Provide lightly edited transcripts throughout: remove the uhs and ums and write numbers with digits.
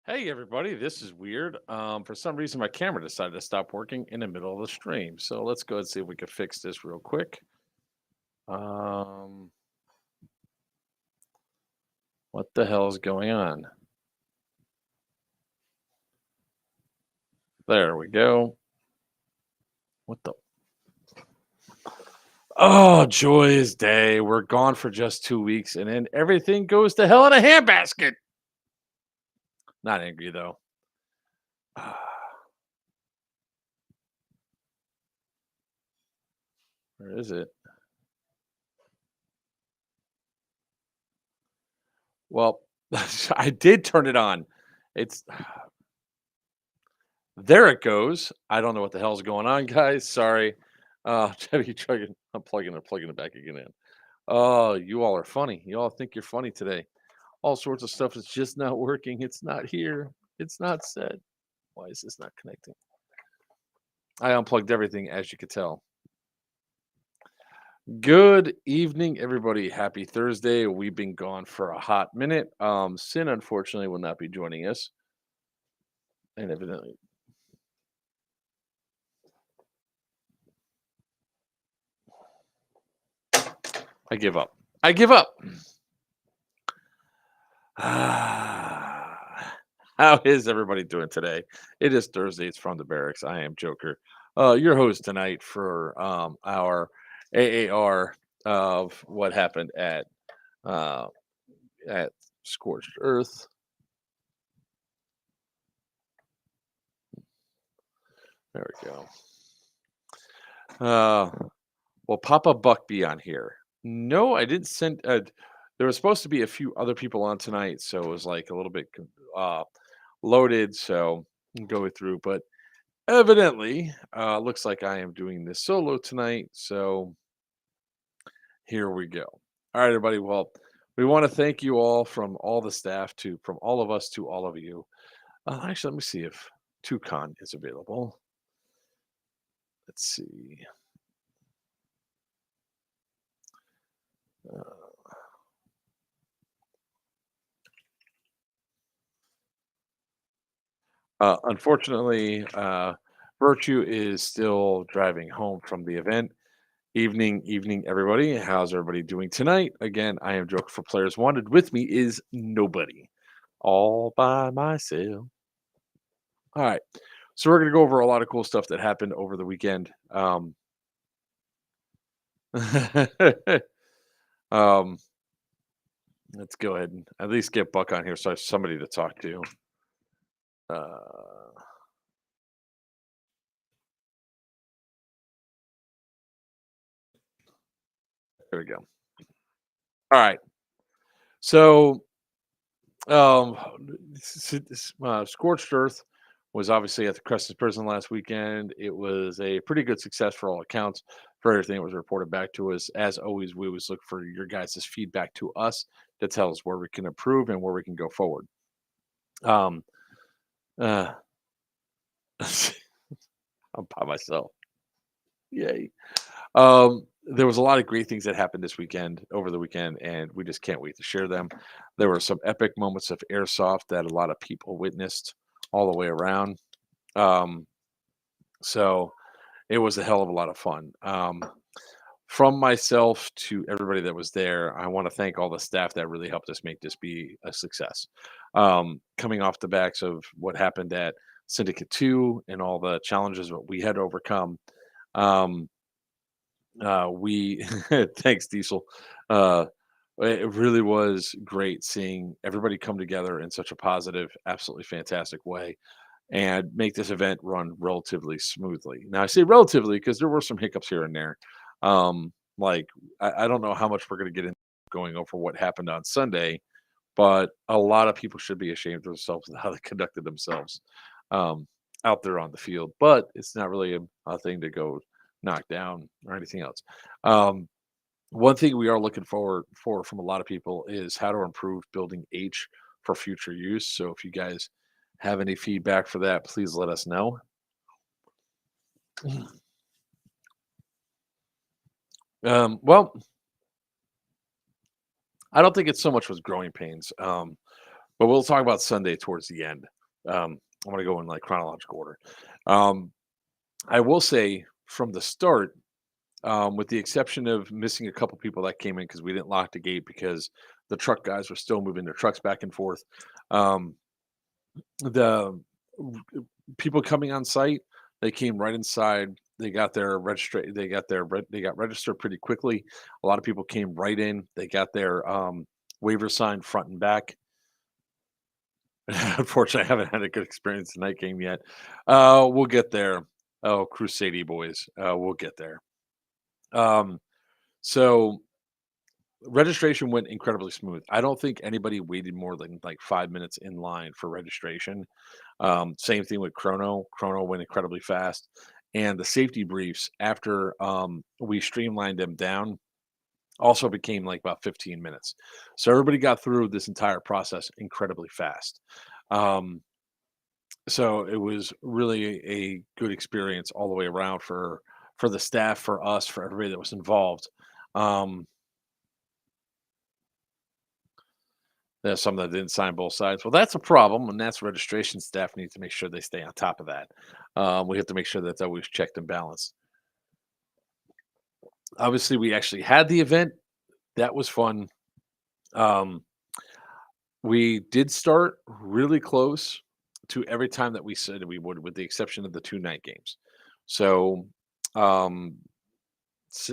Hey everybody, this is weird. For some reason my camera decided to stop working in the middle of the stream. So let's go and see if we can fix this real quick. What the hell is going on? There we go. What the? Oh, joyous day. We're gone for just 2 weeks and then everything goes to hell in a handbasket. Not angry though. Where is it? Well, I did turn it on. It's there it goes. I don't know what the hell's going on, guys. Sorry. Chevy chugging. I'm plugging it back again in. Oh, you all are funny. You all think you're funny today. All sorts of stuff is just not working. It's not here. It's not set. Why is this not connecting? I unplugged everything, as you could tell. Good evening, everybody. Happy Thursday. We've been gone for a hot minute. Sin unfortunately will not be joining us. And evidently I give up. I give up. How is everybody doing today? It is Thursday. It's from the barracks. I am Joker, your host tonight for our AAR of what happened uh, at Scorched Earth. There we go. Will Papa Buck be on here? No, I didn't send. There was supposed to be a few other people on tonight, so it was like a little bit loaded. So go through, but evidently, looks like I am doing this solo tonight. So here we go. All right, everybody. Well, we want to thank you all from all the staff to from all of us to all of you. Actually, let me see if Toucan is available. Let's see. Unfortunately, Virtue is still driving home from the event. Evening, everybody. How's everybody doing tonight? Again, I am Joker for Players Wanted. With me is nobody, all by myself. All right, so we're gonna go over a lot of cool stuff that happened over the weekend. Um, let's go ahead and at least get Buck on here so I have somebody to talk to. Uh, there we go. All right, so Um, Scorched Earth was obviously at the Crescent Prison last weekend. It was a pretty good success for all accounts for everything that was reported back to us. As always, we always look for your guys' feedback to us to tell us where we can improve and where we can go forward. Um, uh, I'm by myself. Yay. There was a lot of great things that happened this weekend, over the weekend, and we just can't wait to share them. There were some epic moments of airsoft that a lot of people witnessed all the way around. Um, so it was a hell of a lot of fun. From myself to everybody that was there, I want to thank all the staff that really helped us make this be a success. Coming off the backs of what happened at Syndicate 2 and all the challenges that we had to overcome. Um, we thanks Diesel. Uh, it really was great seeing everybody come together in such a positive, absolutely fantastic way and make this event run relatively smoothly. Now I say relatively because there were some hiccups here and there. Like I don't know how much we're going to get into going over what happened on Sunday, but a lot of people should be ashamed of themselves and how they conducted themselves um, out there on the field. But it's not really a thing to go knock down or anything else. One thing we are looking forward for from a lot of people is how to improve building H for future use. So if you guys have any feedback for that, please let us know. Well, I don't think it's so much with growing pains, but we'll talk about Sunday towards the end. I'm going to go in like chronological order. Um, I will say from the start, with the exception of missing a couple people that came in because we didn't lock the gate because the truck guys were still moving their trucks back and forth. Um, the people coming on site, they came right inside. They got their register. They got registered pretty quickly. A lot of people came right in. They got their waiver signed front and back. Unfortunately, I haven't had a good experience in night game yet. We'll get there. Oh, Crusade boys, we'll get there. Um, so registration went incredibly smooth. I don't think anybody waited more than like 5 minutes in line for registration. Same thing with Chrono. Chrono went incredibly fast. And the safety briefs, after we streamlined them down, also became like about 15 minutes. So everybody got through this entire process incredibly fast. Um, so it was really a good experience all the way around for the staff, for us, for everybody that was involved. Um, there's some that didn't sign both sides. Well, that's a problem, and that's registration staff need to make sure they stay on top of that. We have to make sure that's always checked and balanced. Obviously, we actually had the event. That was fun. Um, we did start really close to every time that we said we would, with the exception of the two night games. So um,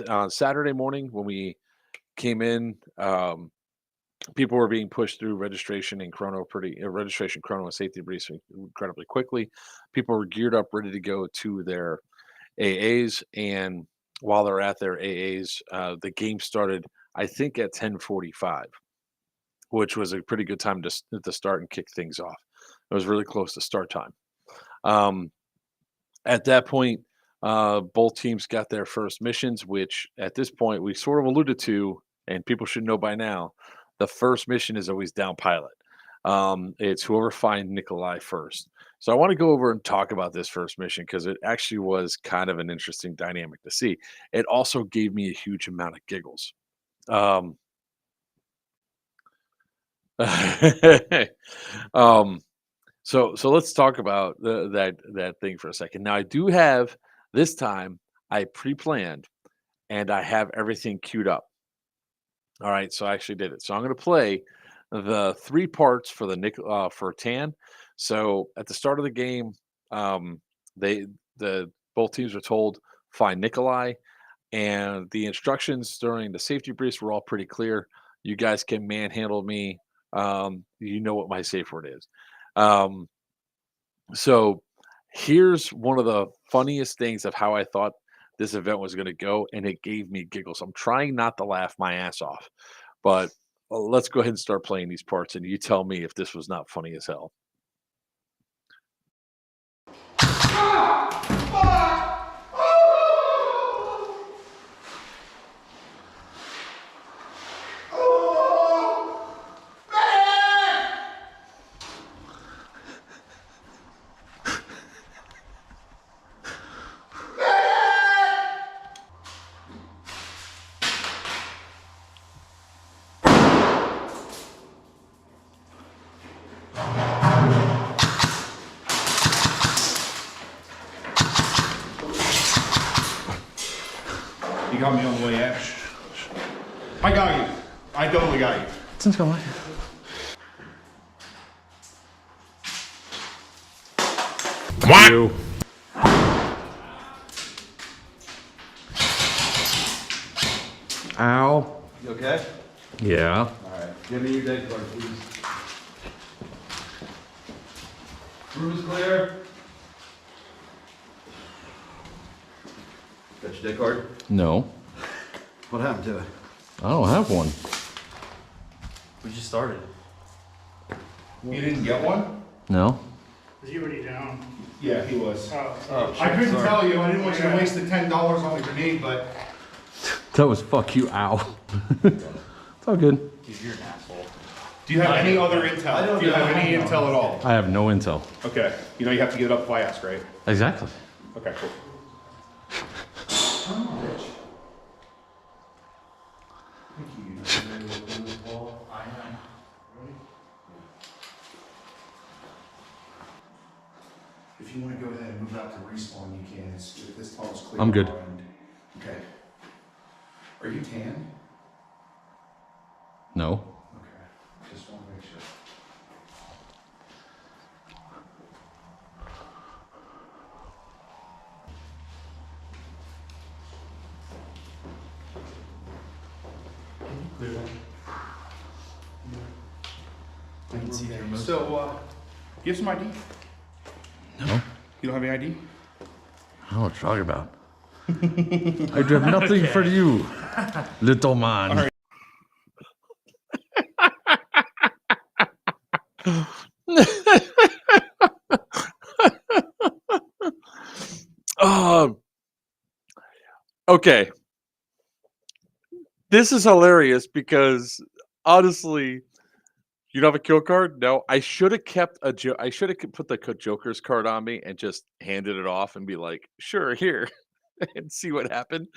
on Saturday morning when we came in, people were being pushed through registration and registration, chrono, and safety briefs incredibly quickly. People were geared up, ready to go to their AAs, and while they're at their AAs, the game started, I think, at 10:45, which was a pretty good time to start and kick things off. It was really close to start time. Um, at that point, both teams got their first missions, which at this point we sort of alluded to, and people should know by now. The first mission is always down pilot. It's whoever finds Nikolai first. So I want to go over and talk about this first mission because it actually was kind of an interesting dynamic to see. It also gave me a huge amount of giggles. Um, um, so let's talk about that thing for a second. Now I do have this time I pre-planned and I have everything queued up. All right, so I actually did it. So I'm going to play the three parts for for Tan. So at the start of the game, um, the both teams were told find Nikolai, and the instructions during the safety briefs were all pretty clear. You guys can manhandle me. You know what my safe word is. Um, so here's one of the funniest things of how I thought this event was going to go, and it gave me giggles. I'm trying not to laugh my ass off, but let's go ahead and start playing these parts, and you tell me if this was not funny as hell. You got me on the way out. I got you. I totally got you. Let's go. You. Ow. You okay? Yeah. All right. Give me your dead card, please. Room is clear. Got your dead card? No. What happened to it? I don't have one. We just started. You didn't get one? No. Was he already down? Yeah, he was. Oh, I couldn't tell you. I didn't want you to waste the $10 on the grenade, but That was fuck you, ow. It's all good. Because you're an asshole. Do you have any other intel? Do you have any intel at all? I have no intel. Okay. You know you have to give it up if I ask, right? Exactly. Okay, cool. If you want to go ahead and move out to respawn, you can. If this tunnel's clear. I'm good. Okay. Are you tan? No. Okay. Just want to make sure. I can see through most. So, you have some ID? No. You don't have any ID? I don't know what you're talking about. I do have nothing for you, little man. All right. Okay. This is hilarious because honestly, you don't have a kill card? No. I should have kept I should have put the Joker's card on me and just handed it off and be like, sure, here, and see what happened.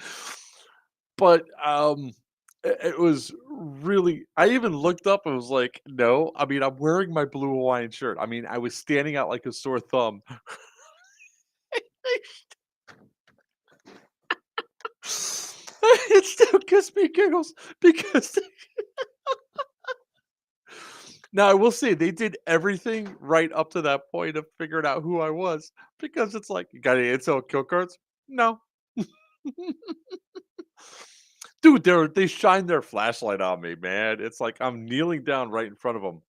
But it was really, I even looked up and was like, no, I mean, I'm wearing my blue Hawaiian shirt. I mean, I was standing out like a sore thumb. It still gives me giggles because now I will say they did everything right up to that point of figuring out who I was, because it's like, you got any intel kill cards? No. Dude, they shine their flashlight on me, man. It's like I'm kneeling down right in front of them.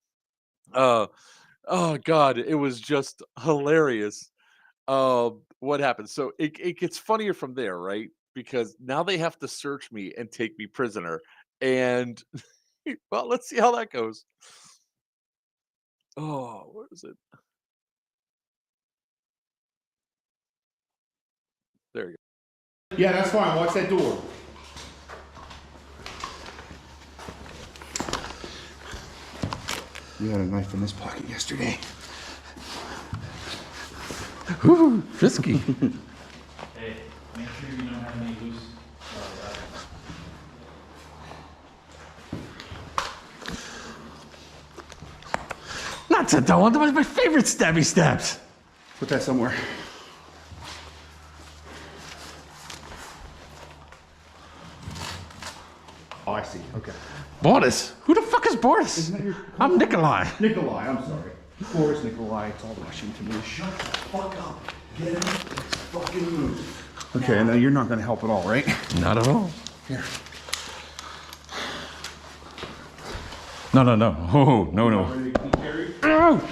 Oh god, it was just hilarious. What happened? So it gets funnier from there, right? Because now they have to search me and take me prisoner. And well, let's see how that goes. Oh, where is it? There you go. Yeah, that's fine. Watch that door. You had a knife in this pocket yesterday. Woo, frisky. Hey, make sure you don't have any loose. Not that one. That was my favorite stabby stabs. Put that somewhere. Oh, I see. Okay. Boris? Who the fuck is Boris? Isn't that your... I'm Nikolai. Nikolai, I'm sorry. Boris Nikolai, it's all rushing to me. Shut the fuck up. Get in. Let's fucking move. Okay, now you're not gonna help at all, right? Not at all. Here. No. Oh, no.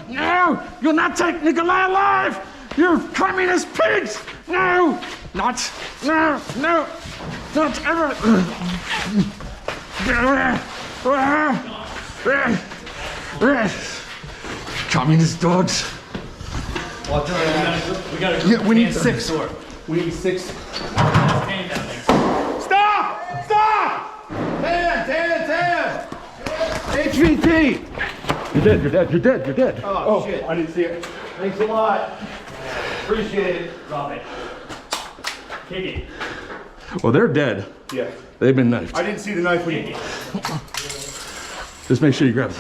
No! You'll not take Nikolai alive! You communist pigs! No! Not ever! Communist dogs! We gotta Yeah, we need 6. We need 6. Stand down there. Stop! Stop! Tan! HVT! You're dead. Oh, shit. I didn't see it. Thanks a lot. Appreciate it. Drop it. Kick it. Well, they're dead. Yeah. They've been knifed. I didn't see the knife when Kick you... it. Just make sure you grab it.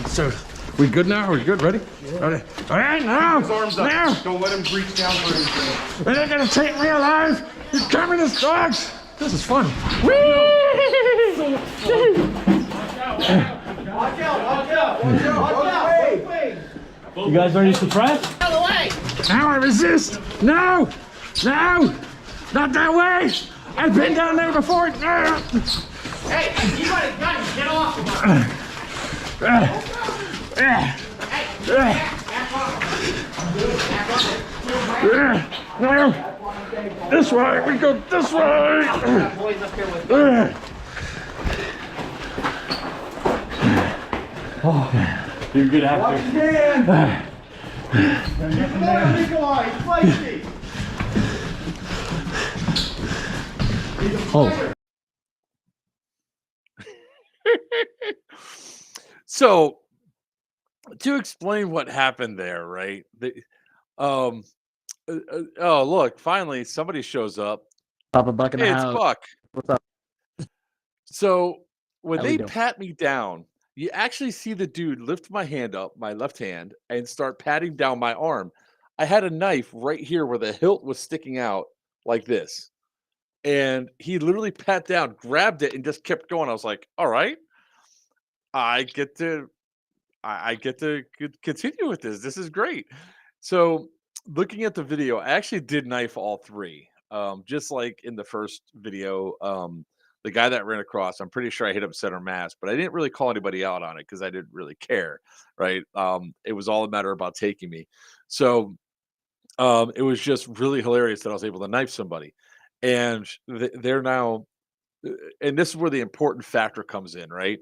So, we good now? We good? Ready? Yeah. All right, now. His arms up. Now. Don't let him reach down for anything. Are they gonna take me alive? You communist dogs! This is fun. Whee! Watch out! You guys already surprised? Now I resist! No! Not that way! I've been down there before! No! Hey, you got a gun, get off! No! This way! We go this way! Boys up here with You're a good actor. Nikolai, spicy! Oh. So to explain what happened there, right? Um, oh, look, finally somebody shows up. Papa Buck in the Hey, it's house. Buck. What's up? So when How we they doing? pat me down, you actually see the dude lift my hand up, my left hand, and start patting down my arm. I had a knife right here where the hilt was sticking out like this. And he literally pat down, grabbed it, and just kept going. I was like, all right, I get to I get to continue with this. This is great. So, looking at the video, I actually did knife all three. Just like in the first video, the guy that ran across, I'm pretty sure I hit him center mass, but I didn't really call anybody out on it because I didn't really care. Right? It was all a matter about taking me. So, it was just really hilarious that I was able to knife somebody, and they're now and this is where the important factor comes in, right?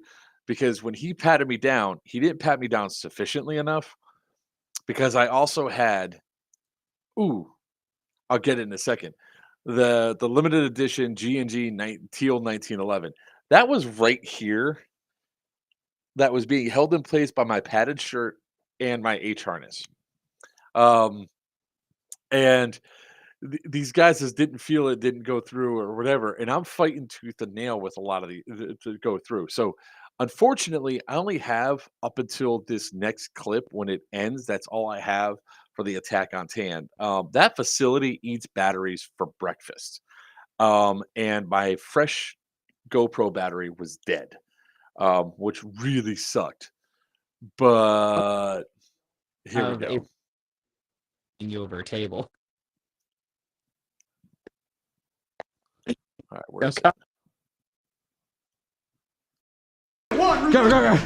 Because when he patted me down, he didn't pat me down sufficiently enough because I also had, ooh, I'll get it in a second. The limited edition G&G Teal 1911. That was right here. That was being held in place by my padded shirt and my H harness. Um, and these guys just didn't feel it, didn't go through or whatever, and I'm fighting tooth and nail with a lot of to go through. So, unfortunately, I only have up until this next clip when it ends. That's all I have for the attack on Tan. That facility eats batteries for breakfast, and my fresh GoPro battery was dead, which really sucked. But here we Of go. you over a table. All right, where's Okay. Go, go, go.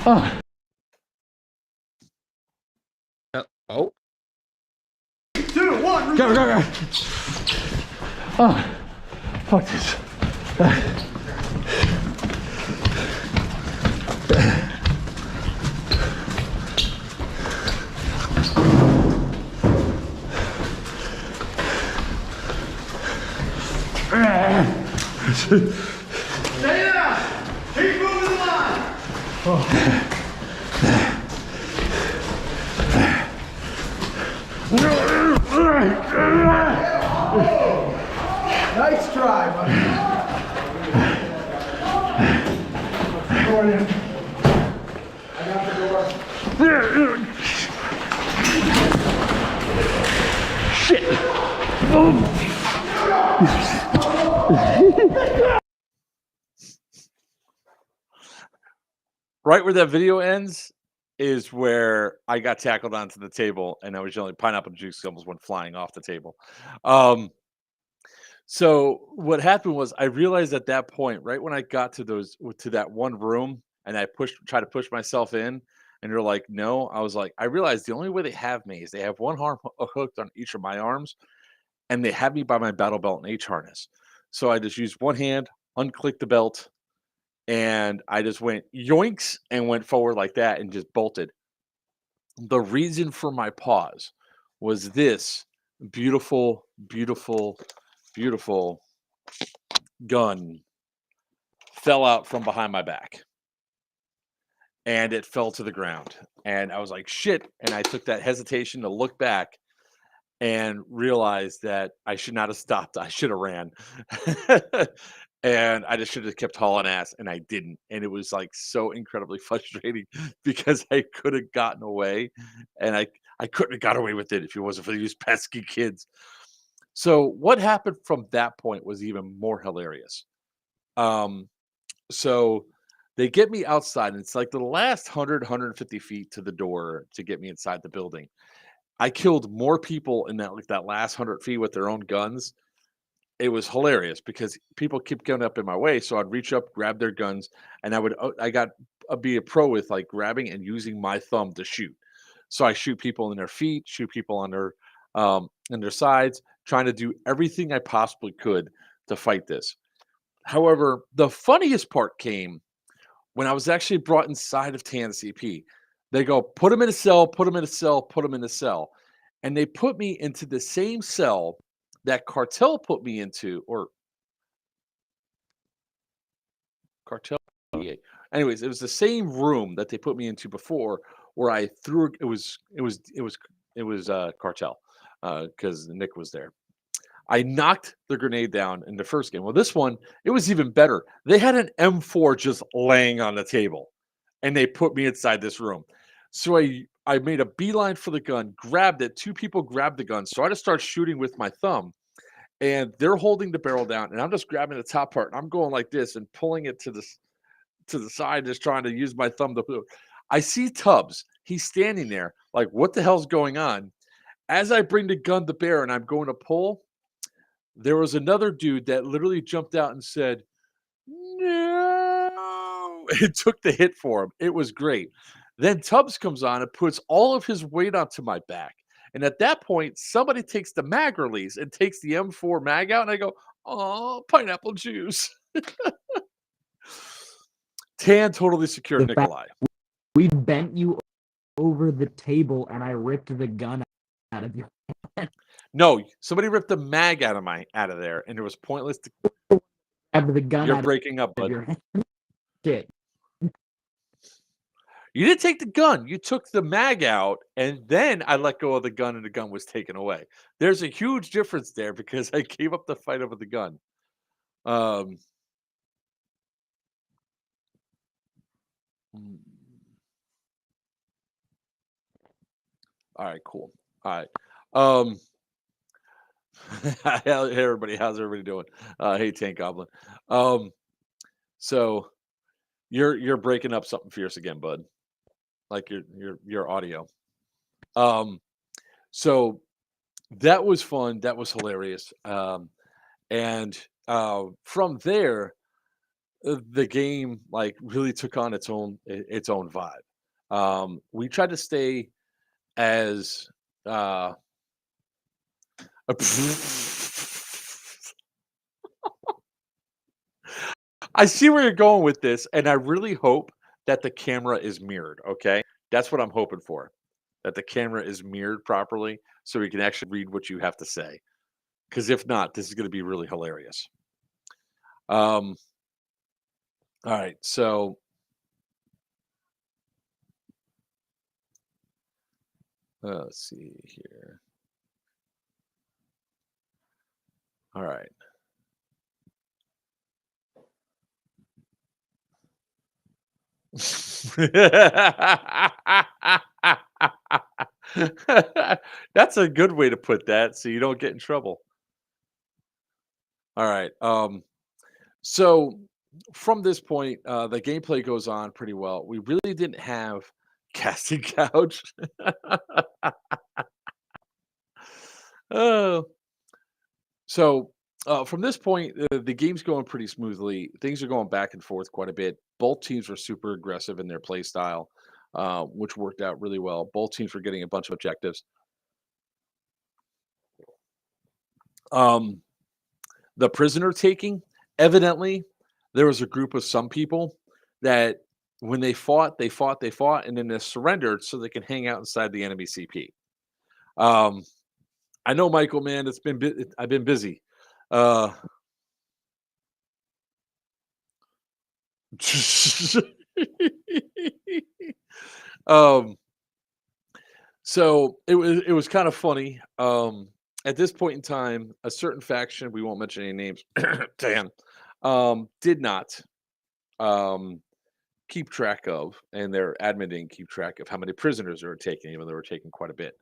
Oh, Oh, go, go, go. Oh, fuck this. Stay there! Keep moving the line! Nice try, buddy. I got the door. right where that video ends is where I got tackled onto the table and I was yelling pineapple juice almost went flying off the table. Um, so what happened was I realized at that point, right when I got to to that one room and I try to push myself in, and you're like, no, I was like, I realized the only way they have me is they have one arm hooked on each of my arms, and they have me by my battle belt and H harness. So I just used one hand, unclicked the belt, and I just went yoinks and went forward like that and just bolted. The reason for my pause was this beautiful, beautiful, beautiful gun fell out from behind my back and it fell to the ground. And I was like, shit. And I took that hesitation to look back and realized that I should not have stopped. I should have ran. And I just should have kept hauling ass, and I didn't. And it was like so incredibly frustrating because I could have gotten away, and I couldn't have got away with it if it wasn't for these pesky kids. So what happened from that point was even more hilarious. Um, so they get me outside, and it's like the last 150 feet to the door to get me inside the building. I killed more people in that last 100 feet with their own guns. It was hilarious because people keep going up in my way, so I'd reach up, grab their guns, and I got be a pro with like grabbing and using my thumb to shoot. So I shoot people in their feet, shoot people on their sides, trying to do everything I possibly could to fight this. However, the funniest part came when I was actually brought inside of TAN CP. They go, put him in a cell, put him in a cell, put him in a cell. And they put me into the same cell that Cartel put me into, or Cartel yeah. Anyways, it was the same room that they put me into before, where I threw. It was cartel, because Nick was there. I knocked the grenade down in the first game. Well, this one, it was even better. They had an M4 just laying on the table, and they put me inside this room. So I made a beeline for the gun, grabbed it. Two people grabbed the gun, so I just start shooting with my thumb, and they're holding the barrel down, and I'm just grabbing the top part, and I'm going like this and pulling it to the side, just trying to use my thumb to. I see Tubbs. He's standing there, like, what the hell's going on? As I bring the gun to bear and I'm going to pull, there was another dude that literally jumped out and said, "No!" It took the hit for him. It was great. Then Tubbs comes on and puts all of his weight onto my back. And at that point, somebody takes the mag release and takes the M4 mag out, and I go, "Oh, pineapple juice." Tan totally secured The fact- Nikolai. We bent you over the table, and I ripped the gun out of your. No, somebody ripped the mag out of there, and it was pointless to. Out of the gun You're out breaking up, of bud. your hand. Shit. You didn't take the gun. You took the mag out, and then I let go of the gun, and the gun was taken away. There's a huge difference there because I gave up the fight over the gun. Mm. All right, cool. All right. Hey, everybody, how's everybody doing? Hey, Tank Goblin. So you're breaking up something fierce again, bud. Like your audio. So that was fun. That was hilarious. And from there, the game like really took on its own vibe. We tried to stay as I see where you're going with this, and I really hope that the camera is mirrored. Okay, that's what I'm hoping for. That the camera is mirrored properly, so we can actually read what you have to say. Because if not, this is going to be really hilarious. Um, all right, so let's see here. All right. That's a good way to put that, so you don't get in trouble. All right. So from this point, the gameplay goes on pretty well. We really didn't have casting couch. Oh, so from this point, the game's going pretty smoothly. Things are going back and forth quite a bit. Both teams were super aggressive in their play style, which worked out really well. Both teams were getting a bunch of objectives. Um, the prisoner taking, evidently, there was a group of some people that when they fought, and then they surrendered so they can hang out inside the enemy CP. I know, Michael, man, I've been busy. Uh, um, so it was kind of funny. At this point in time, a certain faction, we won't mention any names, Dan, did not um, keep track of, and their admin didn't keep track of how many prisoners they were taking, even though they were taking quite a bit.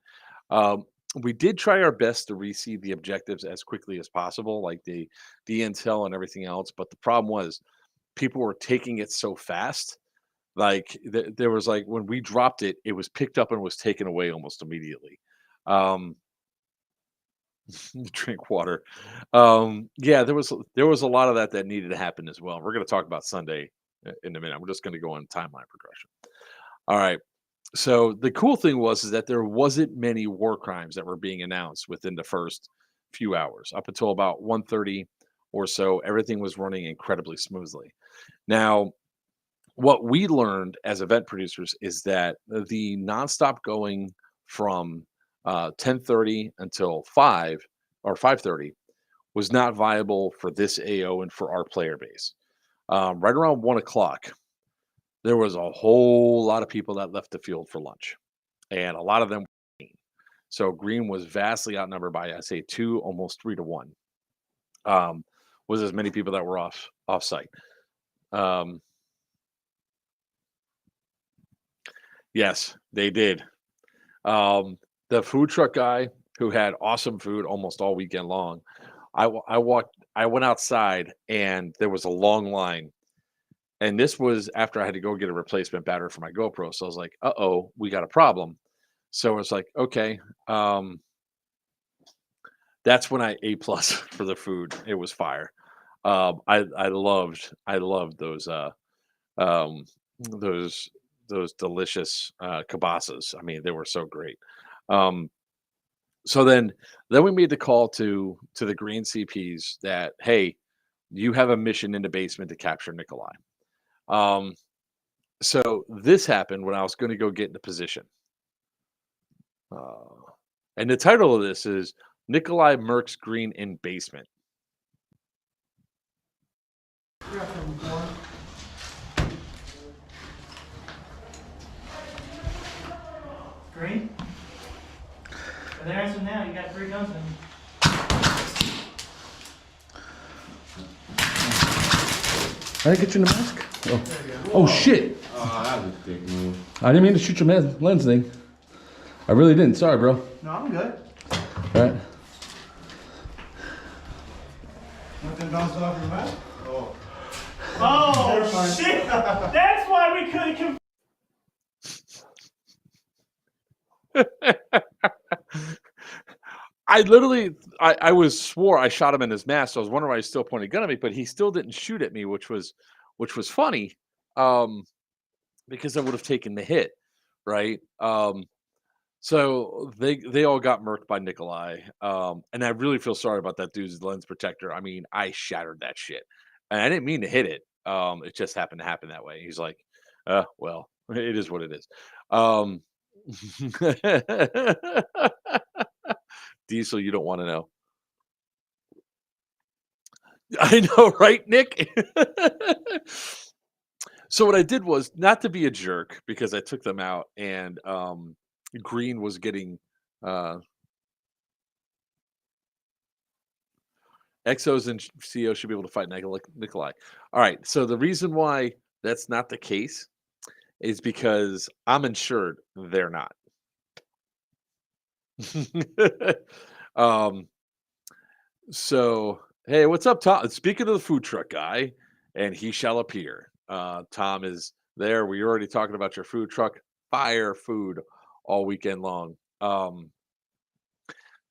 Um, we did try our best to receive the objectives as quickly as possible, like the intel and everything else. But the problem was people were taking it so fast. Like there was like when we dropped it, it was picked up and was taken away almost immediately. Um, drink water. Yeah, there was a lot of that needed to happen as well. We're going to talk about Sunday in a minute. We're just going to go on timeline progression. All right. So the cool thing was is that there wasn't many war crimes that were being announced within the first few hours. Up until about 1:30 or so, everything was running incredibly smoothly. Now, what we learned as event producers is that the nonstop going from 10:30 until 5 or 5:30 was not viable for this AO and for our player base. Right around 1 o'clock, there was a whole lot of people that left the field for lunch, and a lot of them were green. So green was vastly outnumbered by, I say, 2, almost 3 to 1. Was as many people that were off site. Um, yes, they did. The food truck guy who had awesome food almost all weekend long. I went outside and there was a long line. And this was after I had to go get a replacement battery for my GoPro. So I was like, uh-oh, we got a problem. So it's like, okay. That's when I A+ for the food. It was fire. I loved um those those delicious kibasas. I mean, they were so great. Um, so then we made the call to the green CPs that, hey, you have a mission in the basement to capture Nikolai. Um, so this happened when I was going to go get into position. Uh, and the title of this is Nikolai Mercs Green in Basement. Green? And there, so now you got 3 guns in. I didn't get you in the mask? Oh shit! Oh, that was a dick move. I didn't mean to shoot your lens thing. I really didn't. Sorry, bro. No, I'm good. All right. Nothing bounced off your mask? Oh, shit! That's why we couldn't I literally, I was swore I shot him in his mask. So I was wondering why he still pointed a gun at me, but he still didn't shoot at me, which was funny, because I would have taken the hit, right? So they all got murked by Nikolai, and I really feel sorry about that dude's lens protector. I mean, I shattered that shit, and I didn't mean to hit it. It just happened to happen that way. He's like, well, it is what it is. Diesel, you don't want to know. I know, right, Nick? So what I did was not to be a jerk because I took them out and Green was getting Exos and CO should be able to fight Nikolai. All right. So the reason why that's not the case is because I'm insured. They're not. So hey, what's up, Tom? Speaking of the food truck guy, and he shall appear. Tom is there. We were already talking about your food truck. Fire food all weekend long.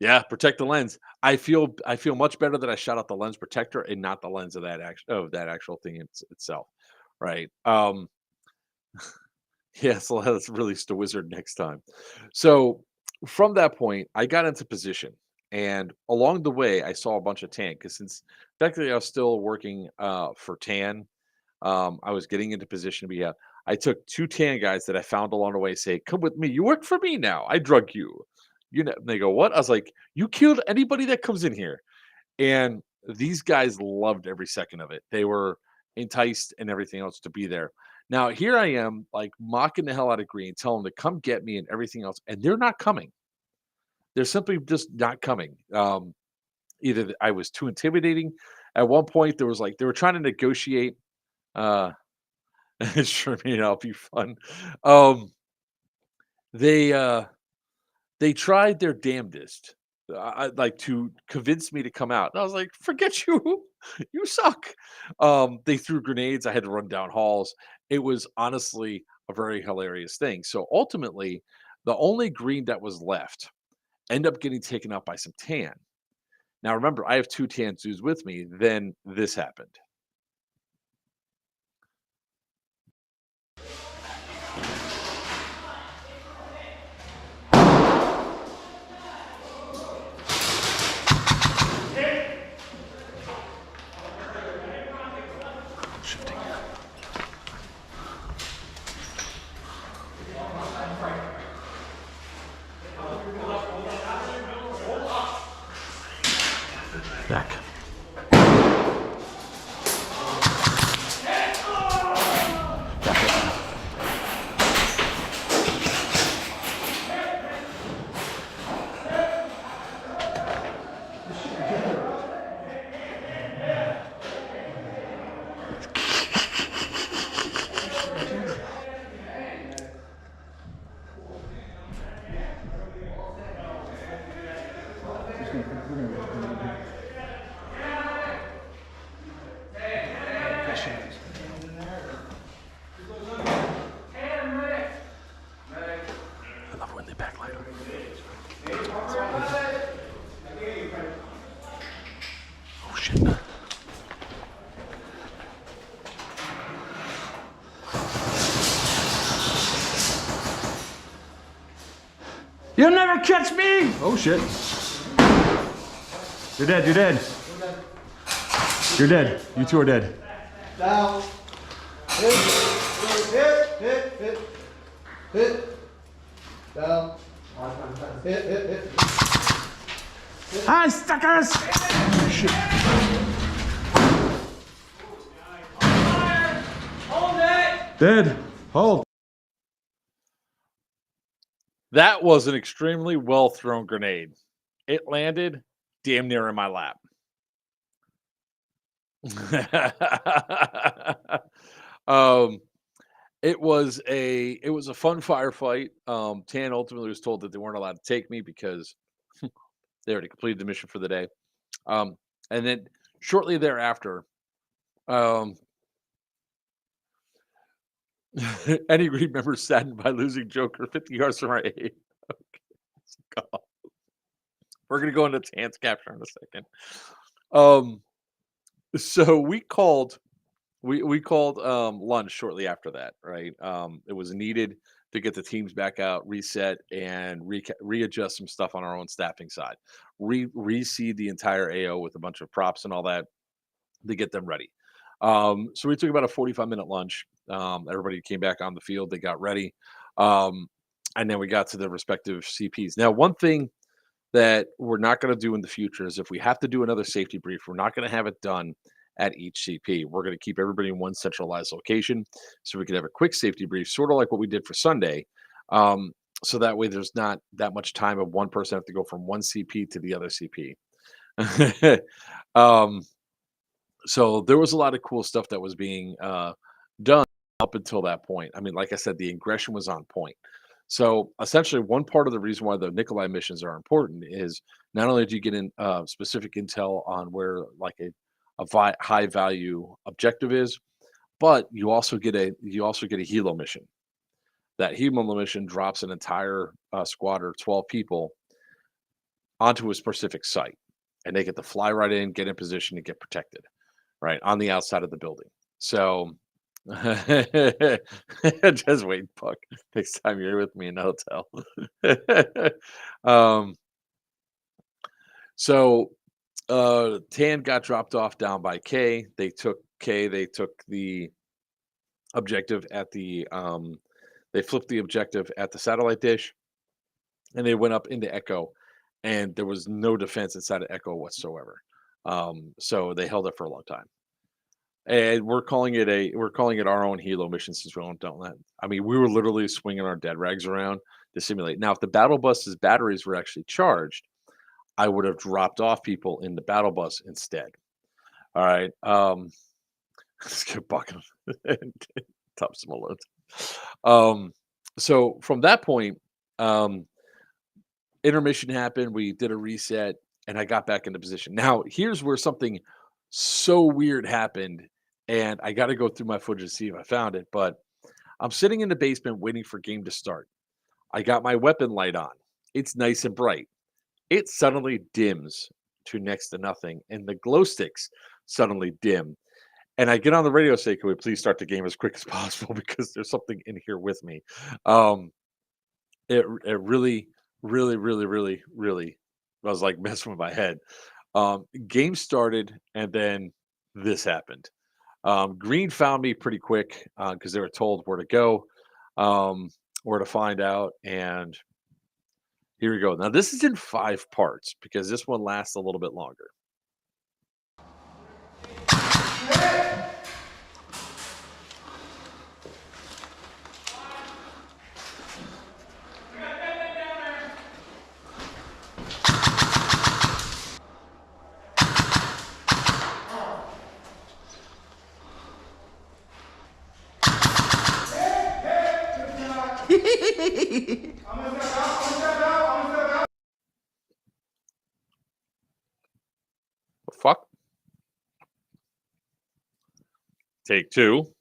Yeah, protect the lens. I feel much better that I shot out the lens protector and not the lens of that actual thing itself. Right. Yeah, so let's release the wizard next time. So from that point, I got into position. And along the way, I saw a bunch of tan because since technically I was still working for tan, I was getting into position to be I took 2 tan guys that I found along the way, say, come with me. You work for me now. I drug you. You know, and they go, what? I was like, you killed anybody that comes in here. And these guys loved every second of it. They were enticed and everything else to be there. Now, here I am, like mocking the hell out of Green, telling them to come get me and everything else. And they're not coming. They're simply just not coming. Either I was too intimidating. At one point, there was like, they were trying to negotiate. Sure, I mean, it'll be fun. They tried their damnedest, like to convince me to come out. And I was like, forget you, you suck. They threw grenades. I had to run down halls. It was honestly a very hilarious thing. So ultimately, the only green that was left ended up getting taken out by some tan. Now remember, I have 2 tan zoos with me. Then this happened. Back. You'll never catch me! Oh shit. You're dead, you're dead. You're dead. You two are dead. Down. Hit. Down. Hit. Hi, suckers! Shit. Hold it! Dead. Hold. That was an extremely well thrown grenade. It landed damn near in my lap. It was a fun firefight. Tan ultimately was told that they weren't allowed to take me because they already completed the mission for the day. And then shortly thereafter, any Green member saddened by losing Joker 50 yards from our aid. Okay. We're gonna go into Tan's capture in a second. So we called lunch shortly after that, right? It was needed to get the teams back out, reset, and readjust some stuff on our own staffing side. Reseed the entire AO with a bunch of props and all that to get them ready. So we took about a 45-minute lunch. Everybody came back on the field, they got ready. And then we got to the respective CPs. Now, one thing that we're not going to do in the future is if we have to do another safety brief, we're not going to have it done at each CP. We're going to keep everybody in one centralized location so we can have a quick safety brief, sort of like what we did for Sunday. So that way there's not that much time of one person have to go from one CP to the other CP. So there was a lot of cool stuff that was being done up until that point. I mean, like I said, the aggression was on point. So essentially, one part of the reason why the Nikolai missions are important is not only do you get in specific intel on where like a high value objective is, but you also get a helo mission. That helo mission drops an entire squad or 12 people onto a specific site, and they get to fly right in, get in position, and get protected, right on the outside of the building. So just wait, Puck. Next time you're with me in the hotel. So Tan got dropped off down by K. They took the objective at the they flipped the objective at the satellite dish, and they went up into Echo, and there was no defense inside of Echo whatsoever. So they held it for a long time. And we're calling it our own helo mission since we don't let. I mean, we were literally swinging our dead rags around to simulate. Now, if the battle bus's batteries were actually charged, I would have dropped off people in the battle bus instead. All right. Let's get bucking top Smolot. So from that point, intermission happened. We did a reset, and I got back into position. Now, here's where something so weird happened, and I got to go through my footage to see if I found it. But I'm sitting in the basement waiting for game to start. I got my weapon light on. It's nice and bright. It suddenly dims to next to nothing, and the glow sticks suddenly dim. And I get on the radio and say, "Can we please start the game as quick as possible because there's something in here with me." It really, really, really, really, really was like messing with my head. Game started, and then this happened. Green found me pretty quick because they were told where to go, where to find out, and here we go. Now this is in 5 parts because this one lasts a little bit longer. The fuck? Take 2.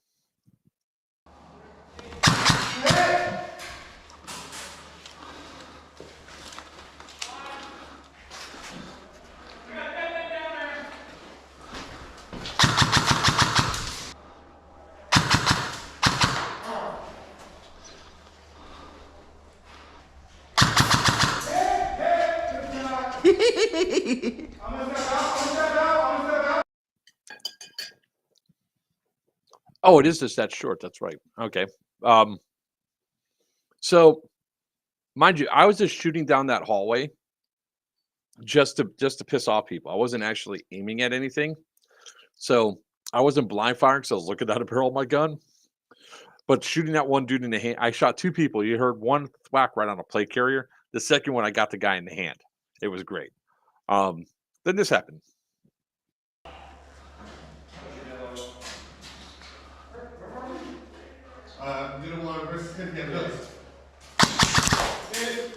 Oh, it is just that short. That's right. Okay. So, mind you, I was just shooting down that hallway just to piss off people. I wasn't actually aiming at anything. So I wasn't blind firing because I was looking down the barrel of my gun. But shooting that one dude in the hand, I shot two people. You heard one whack right on a plate carrier. The second one, I got the guy in the hand. It was great. Then this happened. Didn't want to versus Syndicate. Here.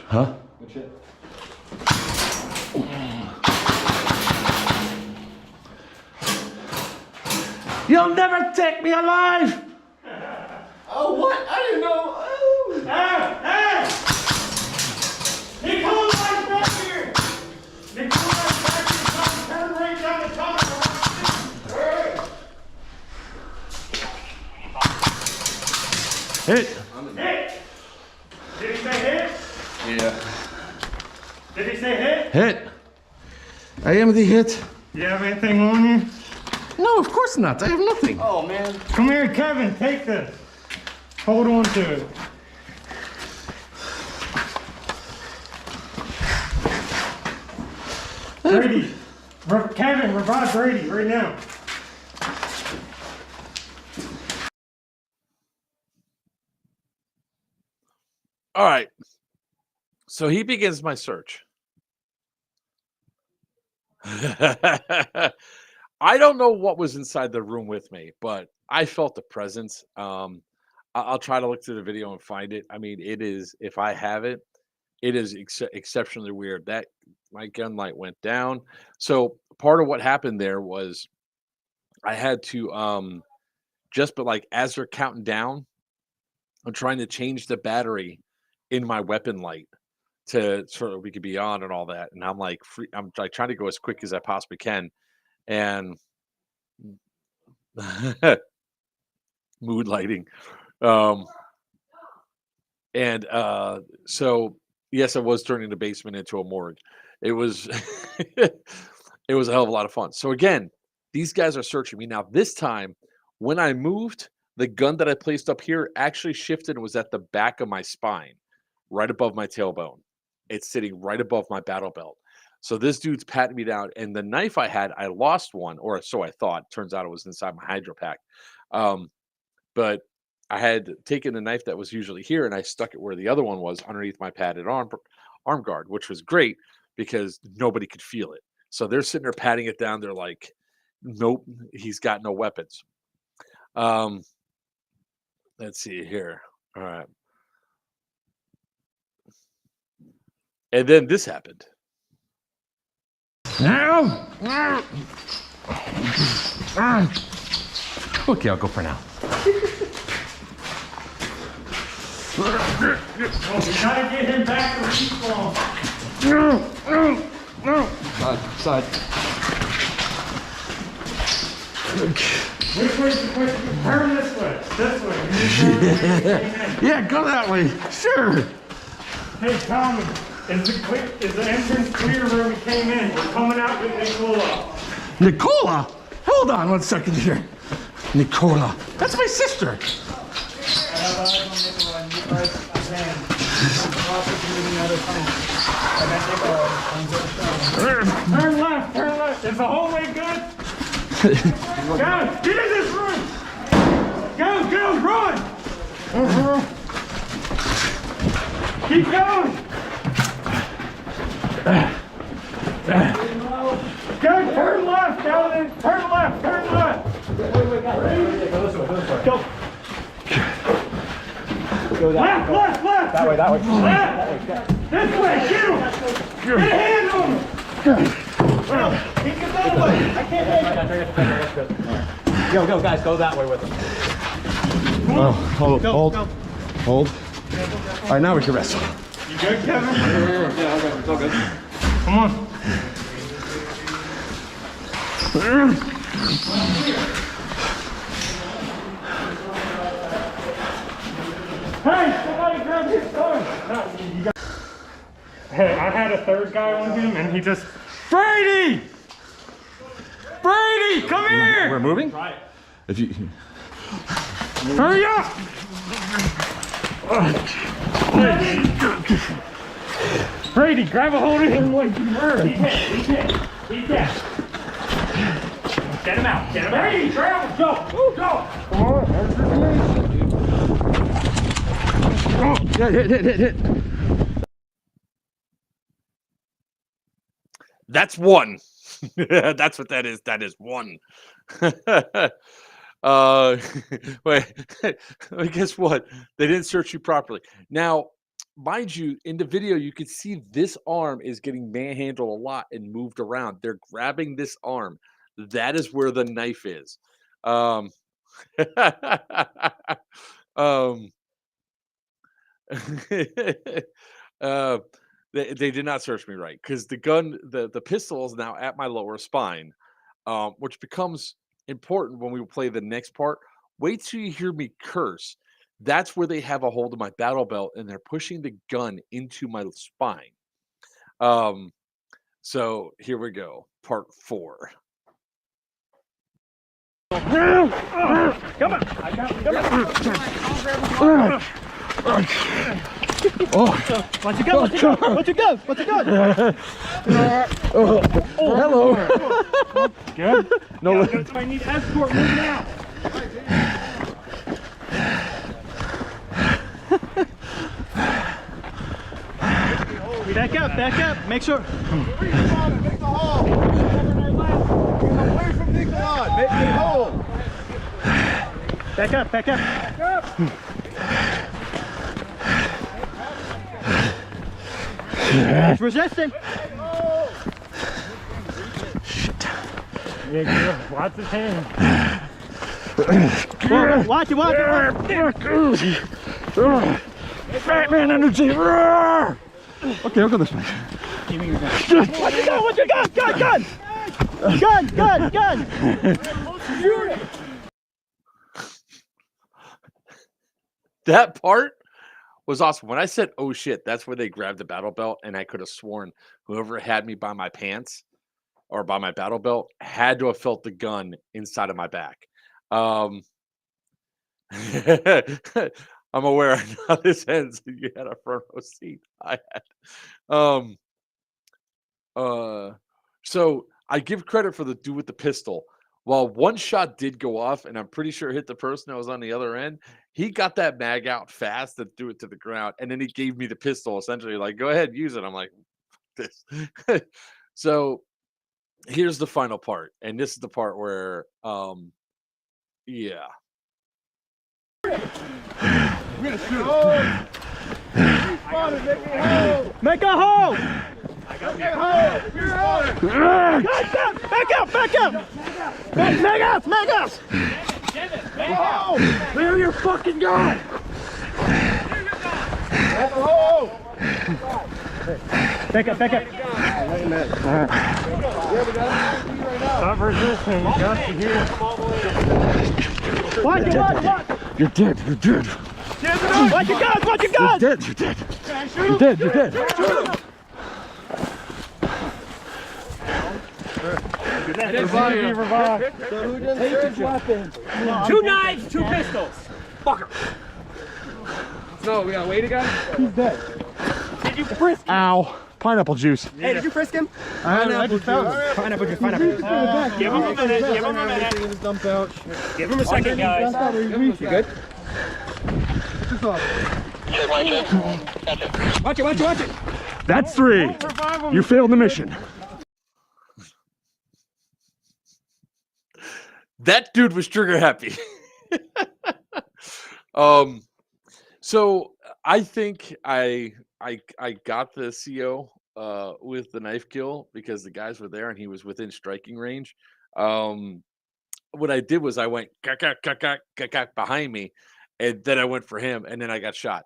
Huh? Good shit. You'll never take me alive! Oh, what? I didn't know. Oh. Hey! Nikolai's back here! Nikolai's back here! Come turn right down the tunnel! Hit! Hit! Did he say hit? Yeah. Did he say hit? Hit! I am the hit. You have anything on you? No, of course not. I have nothing. Oh, man. Come here, Kevin, take this. Hold on to it. Brady, Kevin, revive Brady right now. All right. So he begins my search. I don't know what was inside the room with me, but I felt the presence. I'll try to look through the video and find it. I mean, it is, if I have it, it is exceptionally weird. That my gun light went down. So part of what happened there was I had to but like as they're counting down, I'm trying to change the battery in my weapon light to sort of we could be on and all that. And I'm like I'm like trying to go as quick as I possibly can. And mood lighting. So yes, I was turning the basement into a morgue. It was it was a hell of a lot of fun. So again, these guys are searching me. Now this time when I moved, the gun that I placed up here actually shifted and was at the back of my spine, right above my tailbone. It's sitting right above my battle belt. So this dude's patting me down, and the knife I had, I lost one, or so I thought. Turns out it was inside my hydro pack. But I had taken the knife that was usually here, and I stuck it where the other one was, underneath my padded arm guard, which was great because nobody could feel it. So they're sitting there patting it down. They're like, "Nope, he's got no weapons." Let's see here. All right. And then this happened. Now? Okay, I'll go for now. Oh, we gotta get him back to the people. No. Side. Which way's the question? Turn this way. This way. You need to turn this way. Yeah, go that way. Sure. Hey, Tommy, is the entrance clear where we came in? We're coming out with Nicola. Nicola? Hold on 1 second here. Nicola. That's my sister. I have eyes on Nicola and you guys on hand. Also committing other things. Turn left, turn left. Is the hallway good? Go, get in this room. Go, run. Keep going. Go, turn left, Calvin. Turn left. Left, left, left. That way, that way. Left. This way, shoot him. Get a hand on him. He can that way. I can't take it. Go, guys, go that way with him. Oh, hold. All right, now we can wrestle. You good, Kevin? Yeah, it's all good. Come on. Hey, somebody grab his gun. No, you got... Hey, I had a third guy on him and he just... Brady! Brady, come here! We're moving? Right. If you... Hurry up! Brady, grab a hold of him like you were. He's hit. Get him out. Brady, travel. Go. Go. Come on. Hit. That's one. That's what that is. That is one. Wait, guess what? They didn't search you properly. Now, mind you, in the video, you can see this arm is getting manhandled a lot and moved around. They're grabbing this arm. That is where the knife is. They did not search me right because the gun, the pistol is now at my lower spine, which becomes important when we play the next part. Wait till you hear me curse. That's where they have a hold of my battle belt and they're pushing the gun into my spine. So here we go, part 4. Come on. Watch it go. Hello. Good. No. I need escort. Move now. Back up. Make sure. Make the hole. Away from Nicolai. Make the hole. Back up. It's resisting. Shit. Watch his hand. Watch it. Batman energy! Roar! Okay, I'll go this way. Give me your gun. What's your gun? Gun! That part was awesome. When I said, oh shit, that's where they grabbed the battle belt, and I could have sworn whoever had me by my pants or by my battle belt had to have felt the gun inside of my back. I'm aware of how this ends. You had a front row seat. I had. So I give credit for the dude with the pistol. While one shot did go off, and I'm pretty sure it hit the person that was on the other end, he got that mag out fast and threw it to the ground, and then he gave me the pistol, essentially, like, go ahead, use it. I'm like, this. So here's the final part, and this is the part where, yeah. We're gonna shoot a hole. Make a hole! Make a hole. Back up! Make us! Clear your fucking gun! Make a hole. Back up. Stop resisting. Got you here. Watch. You're dead. Watch your guns. You're dead. Revive. Two knives, 2 pistols. Fucker. No, we gotta wait again? He's dead. Did you frisk him? Ow. Pineapple juice. Hey, did you frisk him? Pineapple juice. Pineapple juice. Give him a minute. Give him a second, guys. You good? Watch it. That's 3. You failed the mission. That dude was trigger happy. So I think I got the CO with the knife kill because the guys were there and he was within striking range. What I did was I went behind me, and then I went for him, and then I got shot.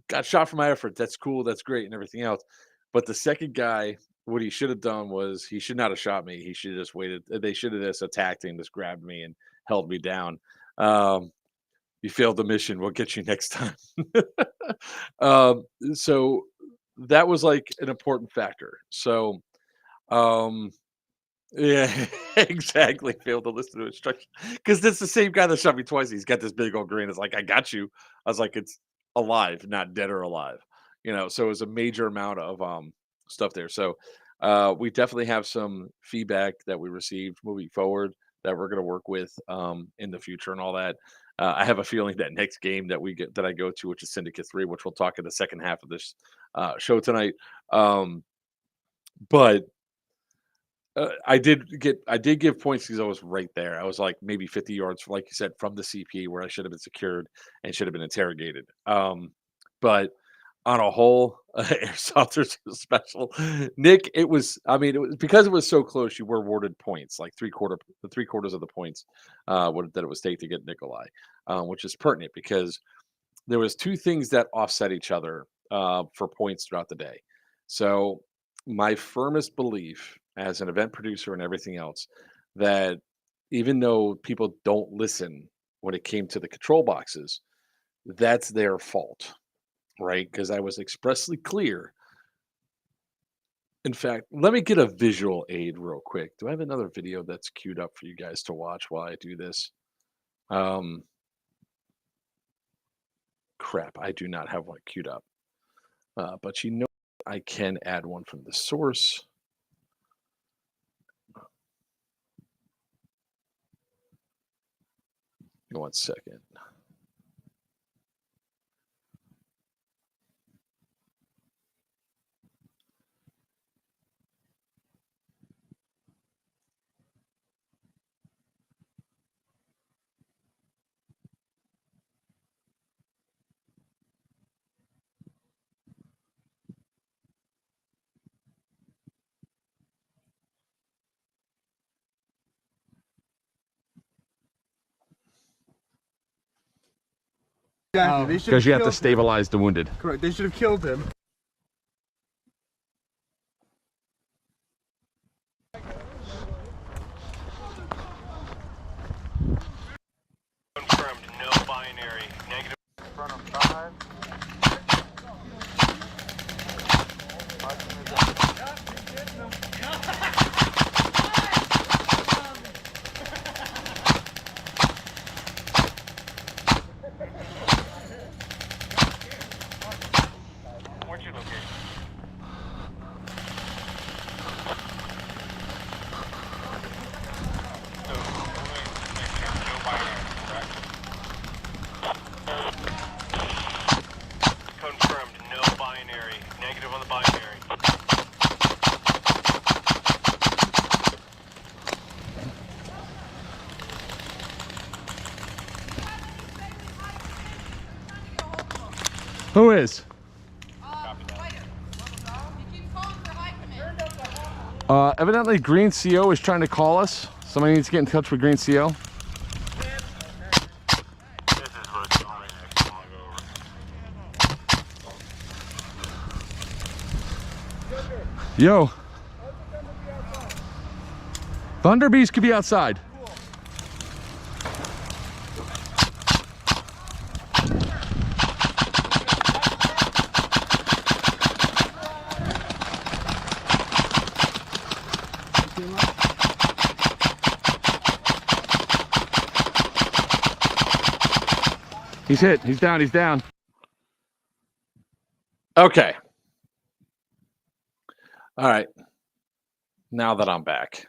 Got shot for my effort. That's cool. That's great, and everything else. But the second guy, what he should have done was he should not have shot me. He should have just waited. They should have just attacked and just grabbed me and held me down. Um, you failed the mission. We'll get you next time. So that was like an important factor. So, um, yeah, exactly. Failed to listen to instructions because that's the same guy that shot me twice. He's got this big old grin. It's like, I got you. I was like, it's alive, not dead or alive. So it was a major amount of stuff there. So we definitely have some feedback that we received moving forward that we're going to work with in the future and all that. I have a feeling that next game that I go to, which is Syndicate 3, which we'll talk in the second half of this show tonight. But I did give points because I was right there. I was like maybe 50 yards, like you said, from the CP where I should have been secured and should have been interrogated. But on a whole, airsofters is special. Nick, it was because it was so close. You were awarded points, like three quarters of the points that it was take to get Nikolai, which is pertinent because there was two things that offset each other for points throughout the day. So my firmest belief as an event producer and everything else, that even though people don't listen when it came to the control boxes, that's their fault, right? Because I was expressly clear. In fact, let me get a visual aid real quick. Do I have another video that's queued up for you guys to watch while I do this? Crap, I do not have one queued up. But I can add one from the source. One second. Exactly. Because you have to stabilize the wounded. Correct. They should have killed him. Confirmed, no binary. Negative. Front of 5. What's your location? So, make sure no binary, correct? Confirmed, no binary. Negative on the binary. Who is? Evidently Green CO is trying to call us. Somebody needs to get in touch with Green CO. This is what's on the next one. Over. Yo. Thunderbeast could be outside. He's hit. He's down. He's down. Okay. All right. Now that I'm back,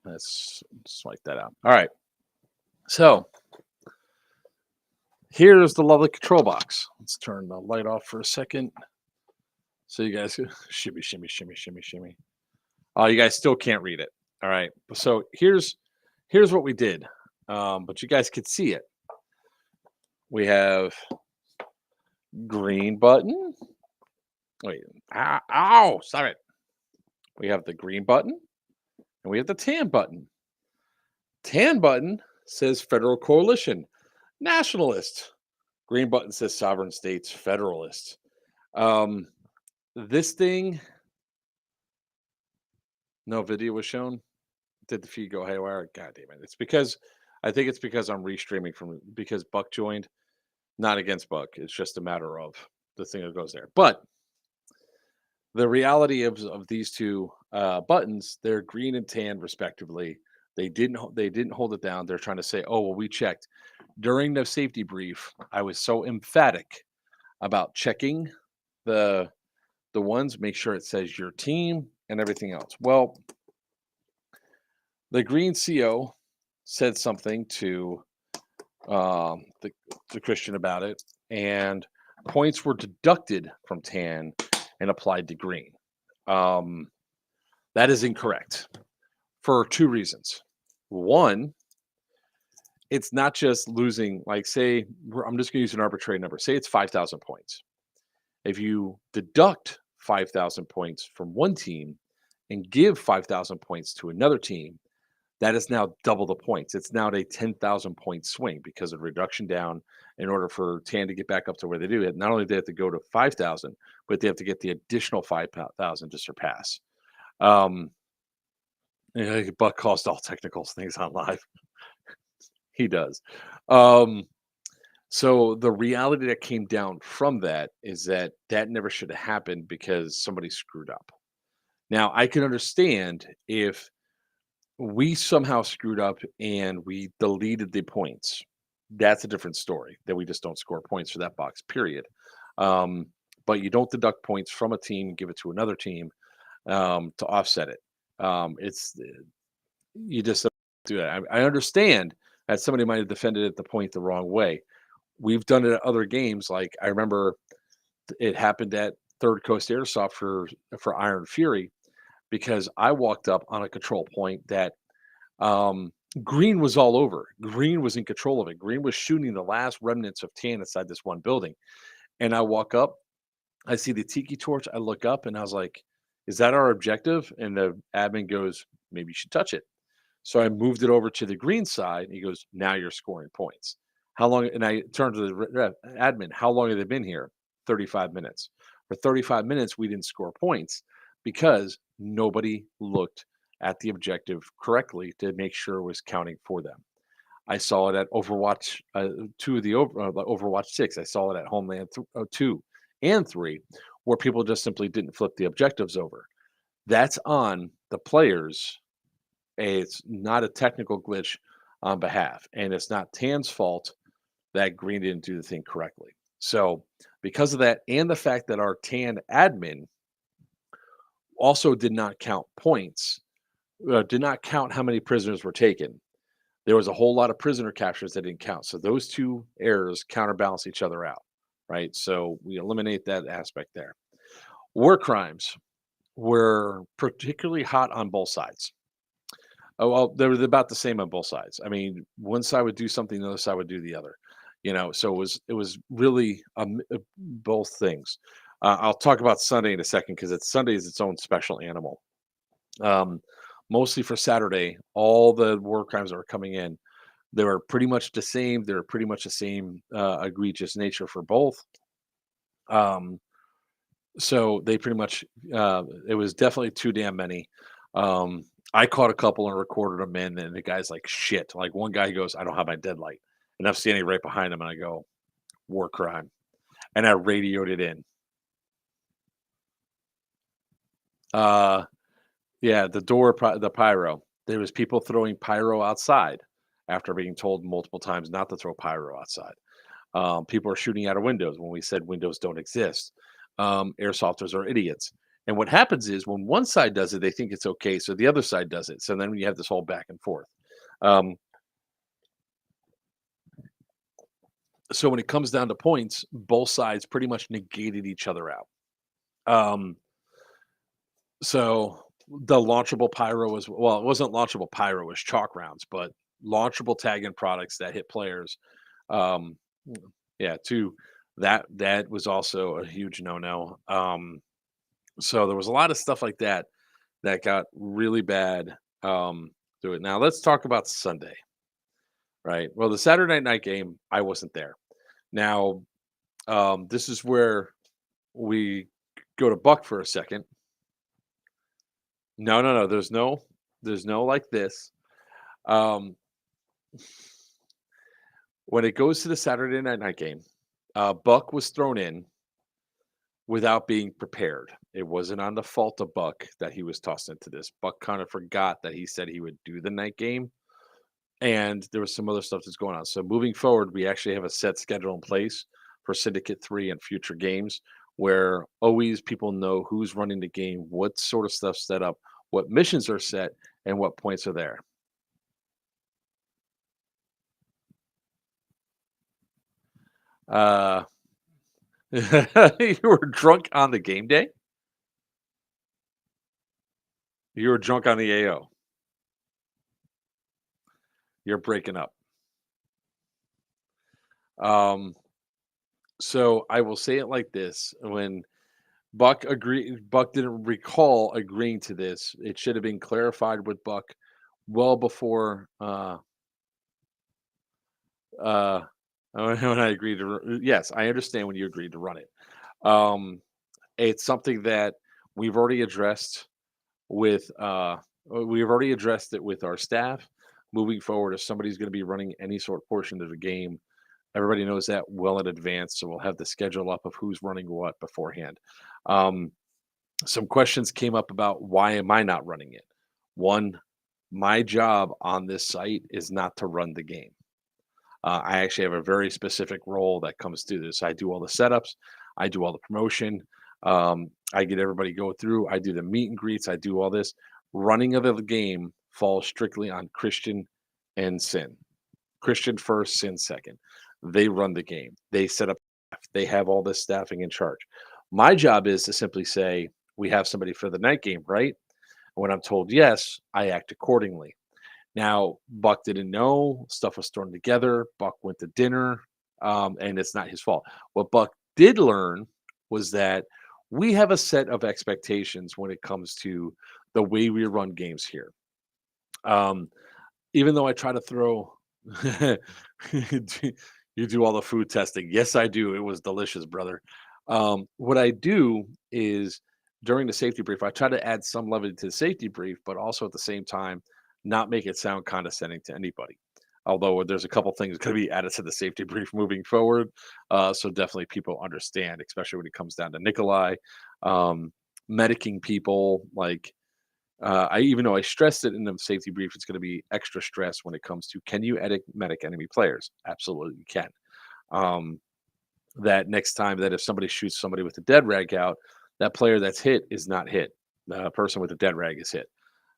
let's swipe that out. All right. So here's the lovely control box. Let's turn the light off for a second. So you guys shimmy, shimmy, shimmy, shimmy, shimmy. Oh, you guys still can't read it. All right. So here's what we did. but you guys could see it. We have green button. Wait, ow, stop it. We have the green button and we have the tan button. Tan button says Federal Coalition, Nationalist. Green button says Sovereign States, Federalist. This thing, no video was shown. Did the feed go haywire? God damn it. I think it's because I'm restreaming because Buck joined. Not against Buck. It's just a matter of the thing that goes there. But the reality of these two buttons, they're green and tan respectively. They didn't hold it down. They're trying to say, oh well, we checked. During the safety brief, I was so emphatic about checking the ones, make sure it says your team and everything else. Well, the green CO said something to the Christian about it, and points were deducted from tan and applied to green. That is incorrect for two reasons. One, it's not just losing, like say, I'm just going to use an arbitrary number. Say it's 5,000 points. If you deduct 5,000 points from one team and give 5,000 points to another team, that is now double the points. It's now a 10,000 point swing because of reduction down. In order for tan to get back up to where they do, not only do they have to go to 5,000, but they have to get the additional 5,000 to surpass. Buck calls all technical things on live. He does. So the reality that came down from that is that never should have happened because somebody screwed up. Now, I can understand if we somehow screwed up and we deleted the points. That's a different story, that we just don't score points for that box, period. But you don't deduct points from a team and give it to another team to offset it. You just don't do that. I understand that somebody might have defended the point the wrong way. We've done it at other games. Like I remember it happened at Third Coast Airsoft for Iron Fury, because I walked up on a control point that green was all over. Green was in control of it. Green was shooting the last remnants of tan inside this one building. And I walk up, I see the tiki torch. I look up and I was like, is that our objective? And the admin goes, maybe you should touch it. So I moved it over to the green side. And he goes, now you're scoring points. How long? And I turned to the admin, how long have they been here? 35 minutes. For 35 minutes, we didn't score points because nobody looked at the objective correctly to make sure it was counting for them. I saw it at Overwatch 2 of the Overwatch 6. I saw it at Homeland 2 and 3, where people just simply didn't flip the objectives over. That's on the players. It's not a technical glitch on behalf, and it's not Tan's fault that green didn't do the thing correctly. So because of that, and the fact that our Tan admin also did not count points, did not count how many prisoners were taken. There was a whole lot of prisoner captures that didn't count. So those two errors counterbalance each other out, right? So we eliminate that aspect there. War crimes were particularly hot on both sides. Oh, well, they were about the same on both sides. I mean, one side would do something, the other side would do the other. So it was really both things. I'll talk about Sunday in a second because Sunday is its own special animal. Mostly for Saturday, all the war crimes that were coming in, they were pretty much the same. They were pretty much the same egregious nature for both. So they pretty much, it was definitely too damn many. I caught a couple and recorded them in, and the guy's like, shit. Like one guy goes, I don't have my deadlight. And I'm standing right behind him, and I go, war crime. And I radioed it in. Yeah, the pyro. There was people throwing pyro outside after being told multiple times not to throw pyro outside. People are shooting out of windows when we said windows don't exist. Airsofters are idiots. And what happens is when one side does it, they think it's okay, so the other side does it. So then you have this whole back and forth. So when it comes down to points, both sides pretty much negated each other out. So the launchable pyro was, well, it wasn't launchable pyro, it was chalk rounds, but launchable tag-in products that hit players. Um, yeah, too. That was also a huge no-no. So there was a lot of stuff like that that got really bad through it. Now let's talk about Sunday, right? Well, the Saturday night game, I wasn't there. Now, this is where we go to Buck for a second. No, no, no. There's no like this. Um, when it goes to the Saturday night game, Buck was thrown in without being prepared. It wasn't on the fault of Buck that he was tossed into this. Buck kind of forgot that he said he would do the night game, and there was some other stuff that's going on. So moving forward, we actually have a set schedule in place for Syndicate 3 and future games where always people know who's running the game, what sort of stuff's set up, what missions are set, and what points are there. You were drunk on the game day? You were drunk on the AO. You're breaking up. So I will say it like this: when Buck didn't recall agreeing to this. It should have been clarified with Buck well before uh when I agreed to. Yes, I understand when you agreed to run it. Um, it's something that we've already addressed with we've already addressed it with our staff. Moving forward, if somebody's going to be running any sort of portion of the game, everybody knows that well in advance. So we'll have the schedule up of who's running what beforehand. Um, some questions came up about why am I not running it? One, my job on this site is not to run the game. I actually have a very specific role that comes to this. I do all the setups, I do all the promotion, I get everybody go through, I do the meet and greets, I do all this. Running of the game falls strictly on Christian and Sin. Christian first, Sin second. They run the game. They set up. They have all this staffing in charge. My job is to simply say, we have somebody for the night game, right? When I'm told yes, I act accordingly. Now, Buck didn't know. Stuff was thrown together. Buck went to dinner, and it's not his fault. What Buck did learn was that we have a set of expectations when it comes to the way we run games here. Um, even though I try to throw, you do all the food testing. Yes, I do. It was delicious, brother. What I do is during the safety brief, I try to add some levity to the safety brief, but also at the same time, not make it sound condescending to anybody. Although there's a couple things going to be added to the safety brief moving forward. So definitely people understand, especially when it comes down to Nikolai, medicing people. Like, I even though I stressed it in the safety brief, it's going to be extra stress when it comes to can you medic enemy players? Absolutely, you can. That next time that if somebody shoots somebody with a dead rag out, that player that's hit is not hit. The person with the dead rag is hit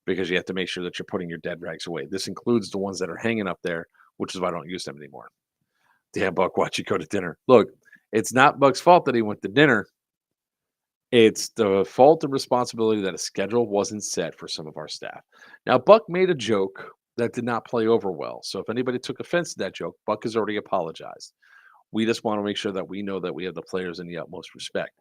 because you have to make sure that you're putting your dead rags away. This includes the ones that are hanging up there, which is why I don't use them anymore. Damn, Buck, why'd you go to dinner? Look, it's not Buck's fault that he went to dinner. It's the fault and responsibility that a schedule wasn't set for some of our staff. Now, Buck made a joke that did not play over well. So if anybody took offense to that joke, Buck has already apologized. We just want to make sure that we know that we have the players in the utmost respect.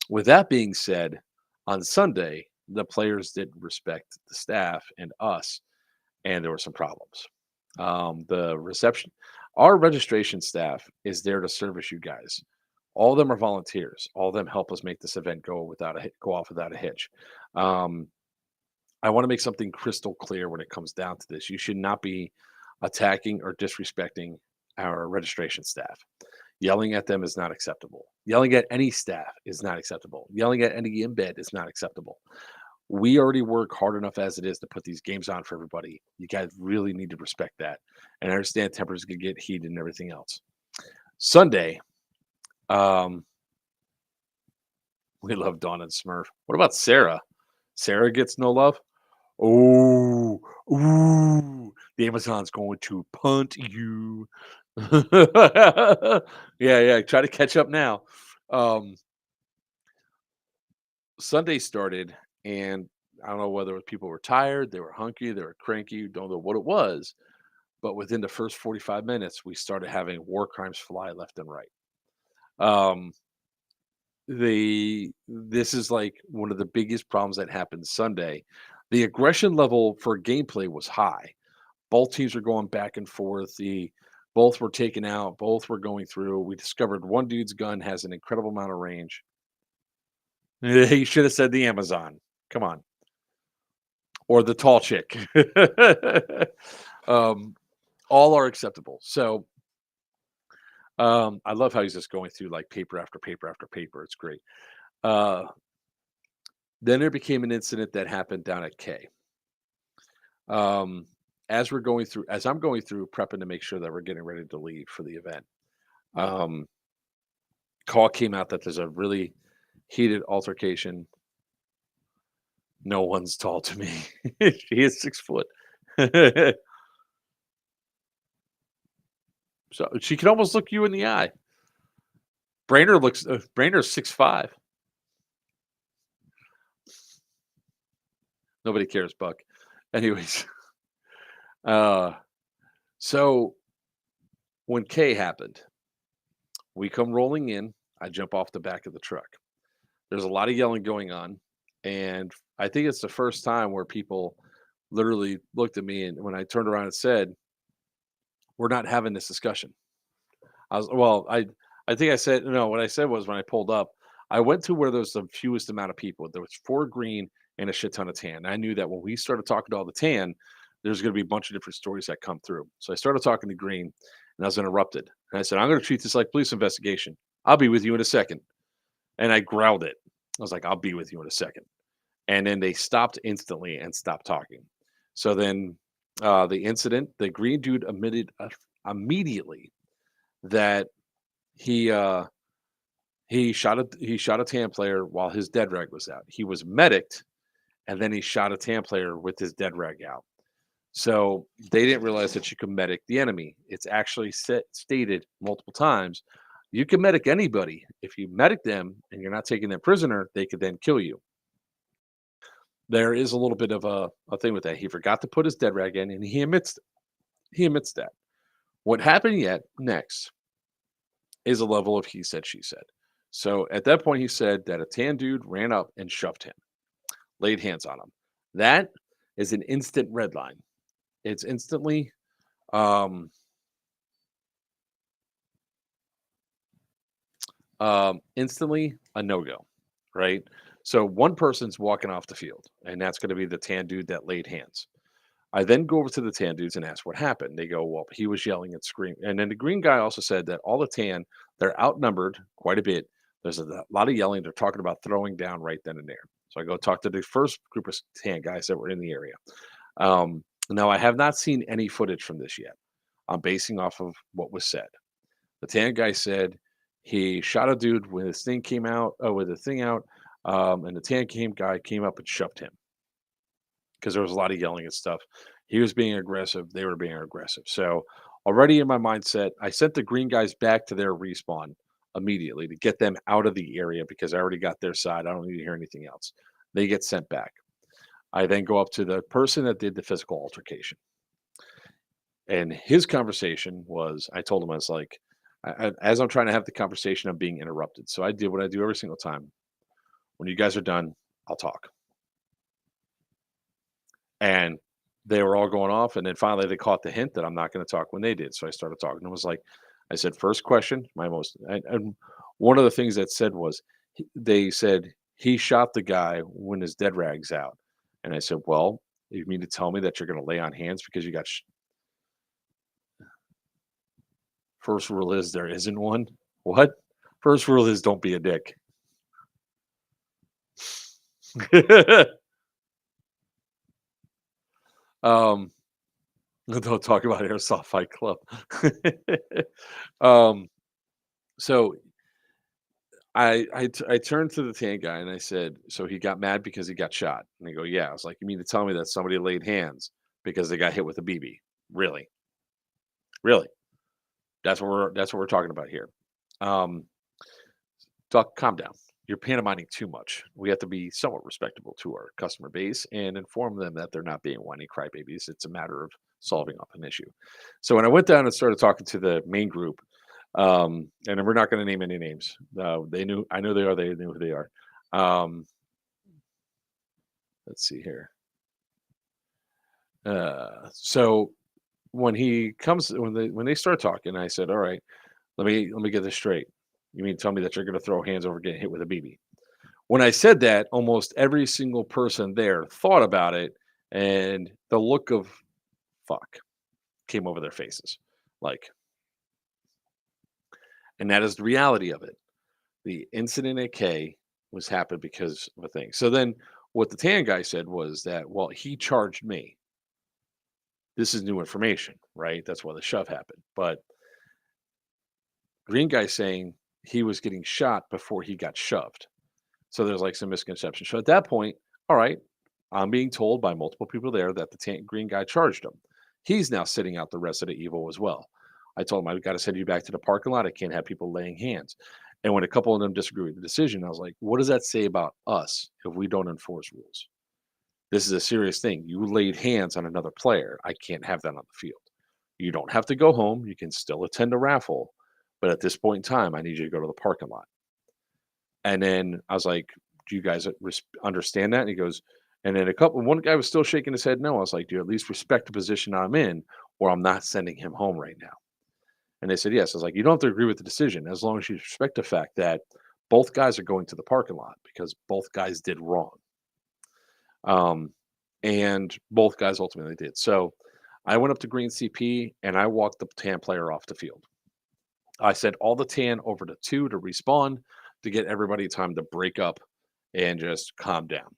With that being said, on Sunday, the players did respect the staff and us, and there were some problems. Our registration staff is there to service you guys. All of them are volunteers. All of them help us make this event go off without a hitch. I want to make something crystal clear when it comes down to this. You should not be attacking or disrespecting our registration staff. Yelling at them is not acceptable. Yelling at any staff is not acceptable. Yelling at any embed is not acceptable. We already work hard enough as it is to put these games on for everybody. You guys really need to respect that. And I understand tempers can get heated and everything else. Sunday, we love Dawn and Smurf. What about Sarah? Sarah gets no love? Oh, ooh, the Amazon's going to punt you. Yeah, try to catch up now. Sunday started, and I don't know whether people were tired, they were hunky, they were cranky, don't know what it was. But within the first 45 minutes, we started having war crimes fly left and right. Um, this is like one of the biggest problems that happened Sunday. The aggression level for gameplay was high. Both teams were going back and forth. Both were taken out. Both were going through. We discovered one dude's gun has an incredible amount of range. He should have said the Amazon. Come on, or the tall chick. All are acceptable. So I love how he's just going through like paper after paper after paper. It's great. Uh, then there became an incident that happened down at K. As I'm going through prepping to make sure that we're getting ready to leave for the event, call came out that there's a really heated altercation. No one's tall to me. She is 6 foot. So she can almost look you in the eye. Brainer's 6'5". Nobody cares, Buck. Anyways, so when K happened, we come rolling in. I jump off the back of the truck. There's a lot of yelling going on, and I think it's the first time where people literally looked at me, and when I turned around and said, "We're not having this discussion." I think I said no. What I said was when I pulled up, I went to where there's the fewest amount of people. There was 4 green and a shit ton of tan. I knew that when we started talking to all the tan, there's going to be a bunch of different stories that come through. So I started talking to green, and I was interrupted. And I said, "I'm going to treat this like police investigation. I'll be with you in a second." And I growled it. I was like, "I'll be with you in a second." And then they stopped instantly and stopped talking. So then the green dude admitted immediately that he shot a TAM player while his dead rag was out. He was medicked, and then he shot a TAM player with his dead rag out. So they didn't realize that you could medic the enemy. It's actually stated multiple times. You can medic anybody. If you medic them and you're not taking them prisoner, they could then kill you. There is a little bit of a thing with that. He forgot to put his dead rag in, and he admits that. What happened next is a level of he said, she said. So at that point, he said that a tan dude ran up and shoved him, laid hands on him. That is an instant red line. It's instantly instantly a no-go, right? So one person's walking off the field, and that's going to be the tan dude that laid hands. I then go over to the tan dudes and ask what happened. They go, "Well, he was yelling and screaming." And then the green guy also said that all the tan, they're outnumbered quite a bit. There's a lot of yelling. They're talking about throwing down right then and there. So I go talk to the first group of tan guys that were in the area. Now, I have not seen any footage from this yet. I'm basing off of what was said. The tan guy said he shot a dude when his thing came out, with the thing out, and the tan guy came up and shoved him because there was a lot of yelling and stuff. He was being aggressive. They were being aggressive. So already in my mindset, I sent the green guys back to their respawn immediately to get them out of the area because I already got their side. I don't need to hear anything else. They get sent back. I then go up to the person that did the physical altercation. And his conversation was, I told him, I was like, as I'm trying to have the conversation, I'm being interrupted. So I did what I do every single time. When you guys are done, I'll talk. And they were all going off. And then finally they caught the hint that I'm not going to talk when they did. So I started talking. It was like, I said, first question, and one of the things that said was, they said he shot the guy when his dead rag's out. And I said, well, you mean to tell me that you're going to lay on hands because you got first rule is there isn't one? What? First rule is don't be a dick. Don't talk about Airsoft Fight Club. So I turned to the tan guy and I said, so he got mad because he got shot. And they go, yeah. I was like, you mean to tell me that somebody laid hands because they got hit with a BB? Really? Really? That's what we're talking about here. Calm down. you're pantomiming too much. We have to be somewhat respectable to our customer base and inform them that they're not being whiny crybabies. It's a matter of solving up an issue. So when I went down and started talking to the main group, and we're not going to name any names. They knew, I know they are. They knew who they are. Um, let's see here. So when he comes, when they start talking, I said, "All right, let me get this straight. You mean to tell me that you're going to throw hands over getting hit with a BB?" When I said that, almost every single person there thought about it, and the look of fuck came over their faces. Like, and that is the reality of it. The incident at K was happened because of a thing. So then what the tan guy said was that, well, he charged me. This is new information, right? That's why the shove happened. But green guy saying he was getting shot before he got shoved. So there's like some misconception. So at that point, all right, I'm being told by multiple people there that the green guy charged him. He's now sitting out the rest of the evil as well. I told him I've got to send you back to the parking lot. I can't have people laying hands. And when a couple of them disagree with the decision, I was like, what does that say about us if we don't enforce rules? This is a serious thing. You laid hands on another player. I can't have that on the field. You don't have to go home. You can still attend a raffle. But at this point in time, I need you to go to the parking lot. And then I was like, do you guys understand that? And he goes, and then one guy was still shaking his head. No, I was like, do you at least respect the position I'm in, or I'm not sending him home right now? And they said, yes. I was like, you don't have to agree with the decision as long as you respect the fact that both guys are going to the parking lot because both guys did wrong. And both guys ultimately did. So I went up to green CP and I walked the tan player off the field. I sent all the tan over to 2 to respawn to get everybody time to break up and just calm down.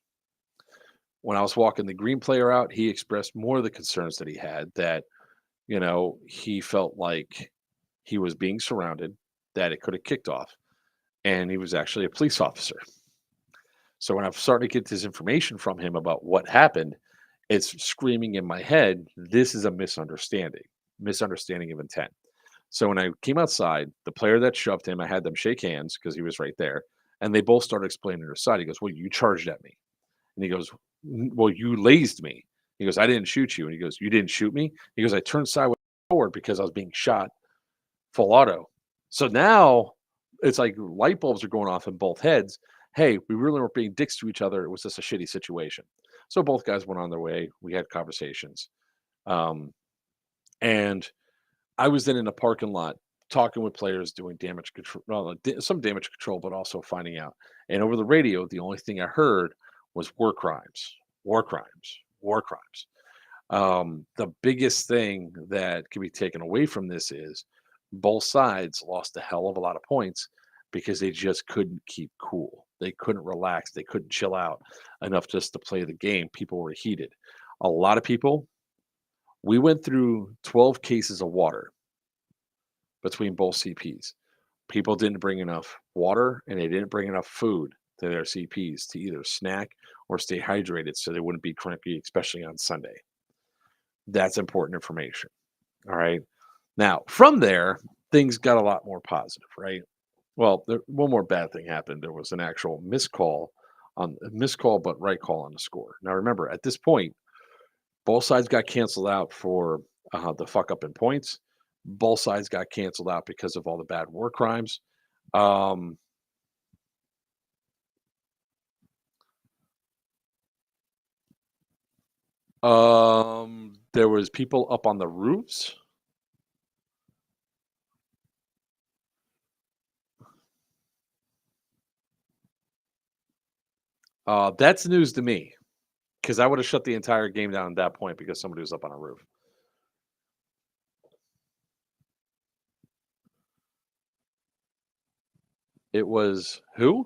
When I was walking the green player out, he expressed more of the concerns that he had, that, he felt like he was being surrounded, that it could have kicked off, and he was actually a police officer. So when I'm starting to get this information from him about what happened, it's screaming in my head, this is a misunderstanding of intent. So when I came outside, the player that shoved him, I had them shake hands because he was right there, and they both started explaining their side. He goes, well, you charged at me. And he goes, well, you lazed me. He goes, I didn't shoot you. And he goes, you didn't shoot me? He goes, I turned sideways forward because I was being shot full auto. So now it's like light bulbs are going off in both heads. Hey, we really weren't being dicks to each other. It was just a shitty situation. So both guys went on their way. We had conversations. And I was then in the parking lot talking with players, doing damage control, some damage control, but also finding out. And over the radio, the only thing I heard was war crimes, war crimes, war crimes. The biggest thing that can be taken away from this is both sides lost a hell of a lot of points because they just couldn't keep cool. They couldn't relax. They couldn't chill out enough just to play the game. People were heated. A lot of people, we went through 12 cases of water between both CPs. People didn't bring enough water and they didn't bring enough food to their CPs to either snack or stay hydrated so they wouldn't be cranky, especially on Sunday. That's important information. All right. Now, from there, things got a lot more positive, right? Well, one more bad thing happened. There was an actual miscall, but right call on the score. Now, remember, at this point, both sides got canceled out for the fuck up in points. Both sides got canceled out because of all the bad war crimes. There was people up on the roofs. That's news to me because I would have shut the entire game down at that point because somebody was up on a roof. It was who?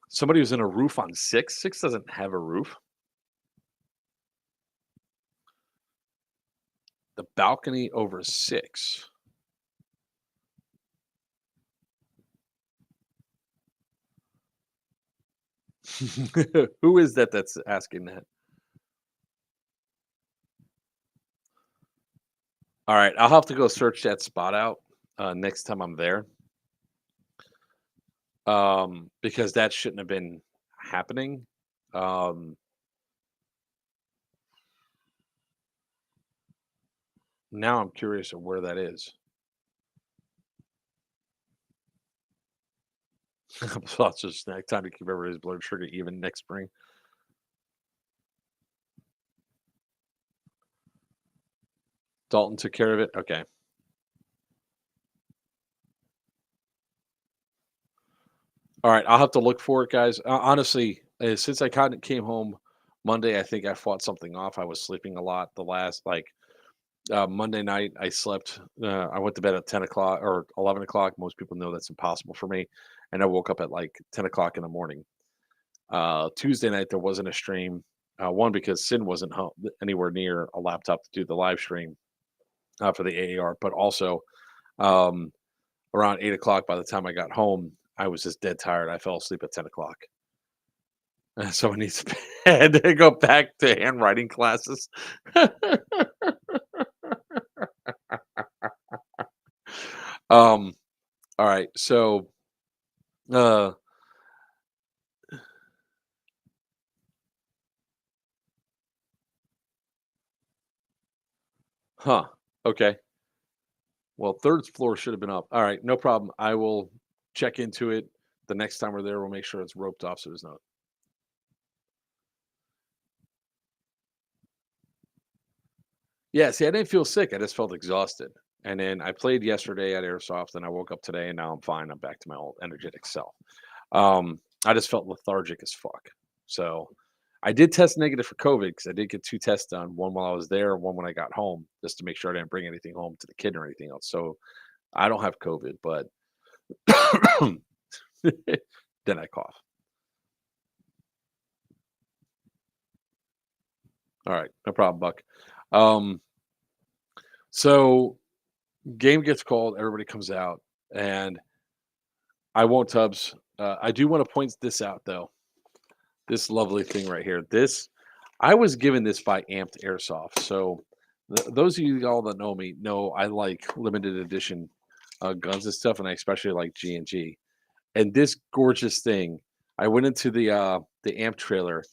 Somebody was in a roof on 6. 6 doesn't have a roof. The balcony over 6. Who is that that's asking that? All right, I'll have to go search that spot out next time I'm there, because that shouldn't have been happening. Um, now I'm curious of where that is. Lots of snack time to keep everybody's blood sugar even next spring. Dalton took care of it. Okay. All right, I'll have to look for it, guys. Honestly, since I kind of came home Monday, I think I fought something off. I was sleeping a lot the last Monday night. I slept. I went to bed at 10 o'clock or 11 o'clock. Most people know that's impossible for me, and I woke up at like 10 o'clock in the morning. Tuesday night there wasn't a stream. One because Sin wasn't home anywhere near a laptop to do the live stream for the AAR, but also um, around 8 o'clock. By the time I got home, I was just dead tired. I fell asleep at 10 o'clock. So I need to had to go back to handwriting classes. All right. So, uh, huh. Okay. Well, third floor should have been up. All right. No problem. I will check into it the next time we're there. We'll make sure it's roped off so there's no. Yeah. See, I didn't feel sick. I just felt exhausted. And then I played yesterday at Airsoft and I woke up today and now I'm fine. I'm back to my old energetic self. I just felt lethargic as fuck. So I did test negative for COVID because I did get 2 tests done, one while I was there, one when I got home, just to make sure I didn't bring anything home to the kid or anything else. So I don't have COVID, but then I cough. All right, no problem, Buck. Um, so game gets called, everybody comes out, and I won't Tubbs. I do want to point this out though. This lovely thing right here. This I was given this by Amped Airsoft. So those of you all that know me know I like limited edition guns and stuff, and I especially like G and G. And this gorgeous thing, I went into the Amp trailer,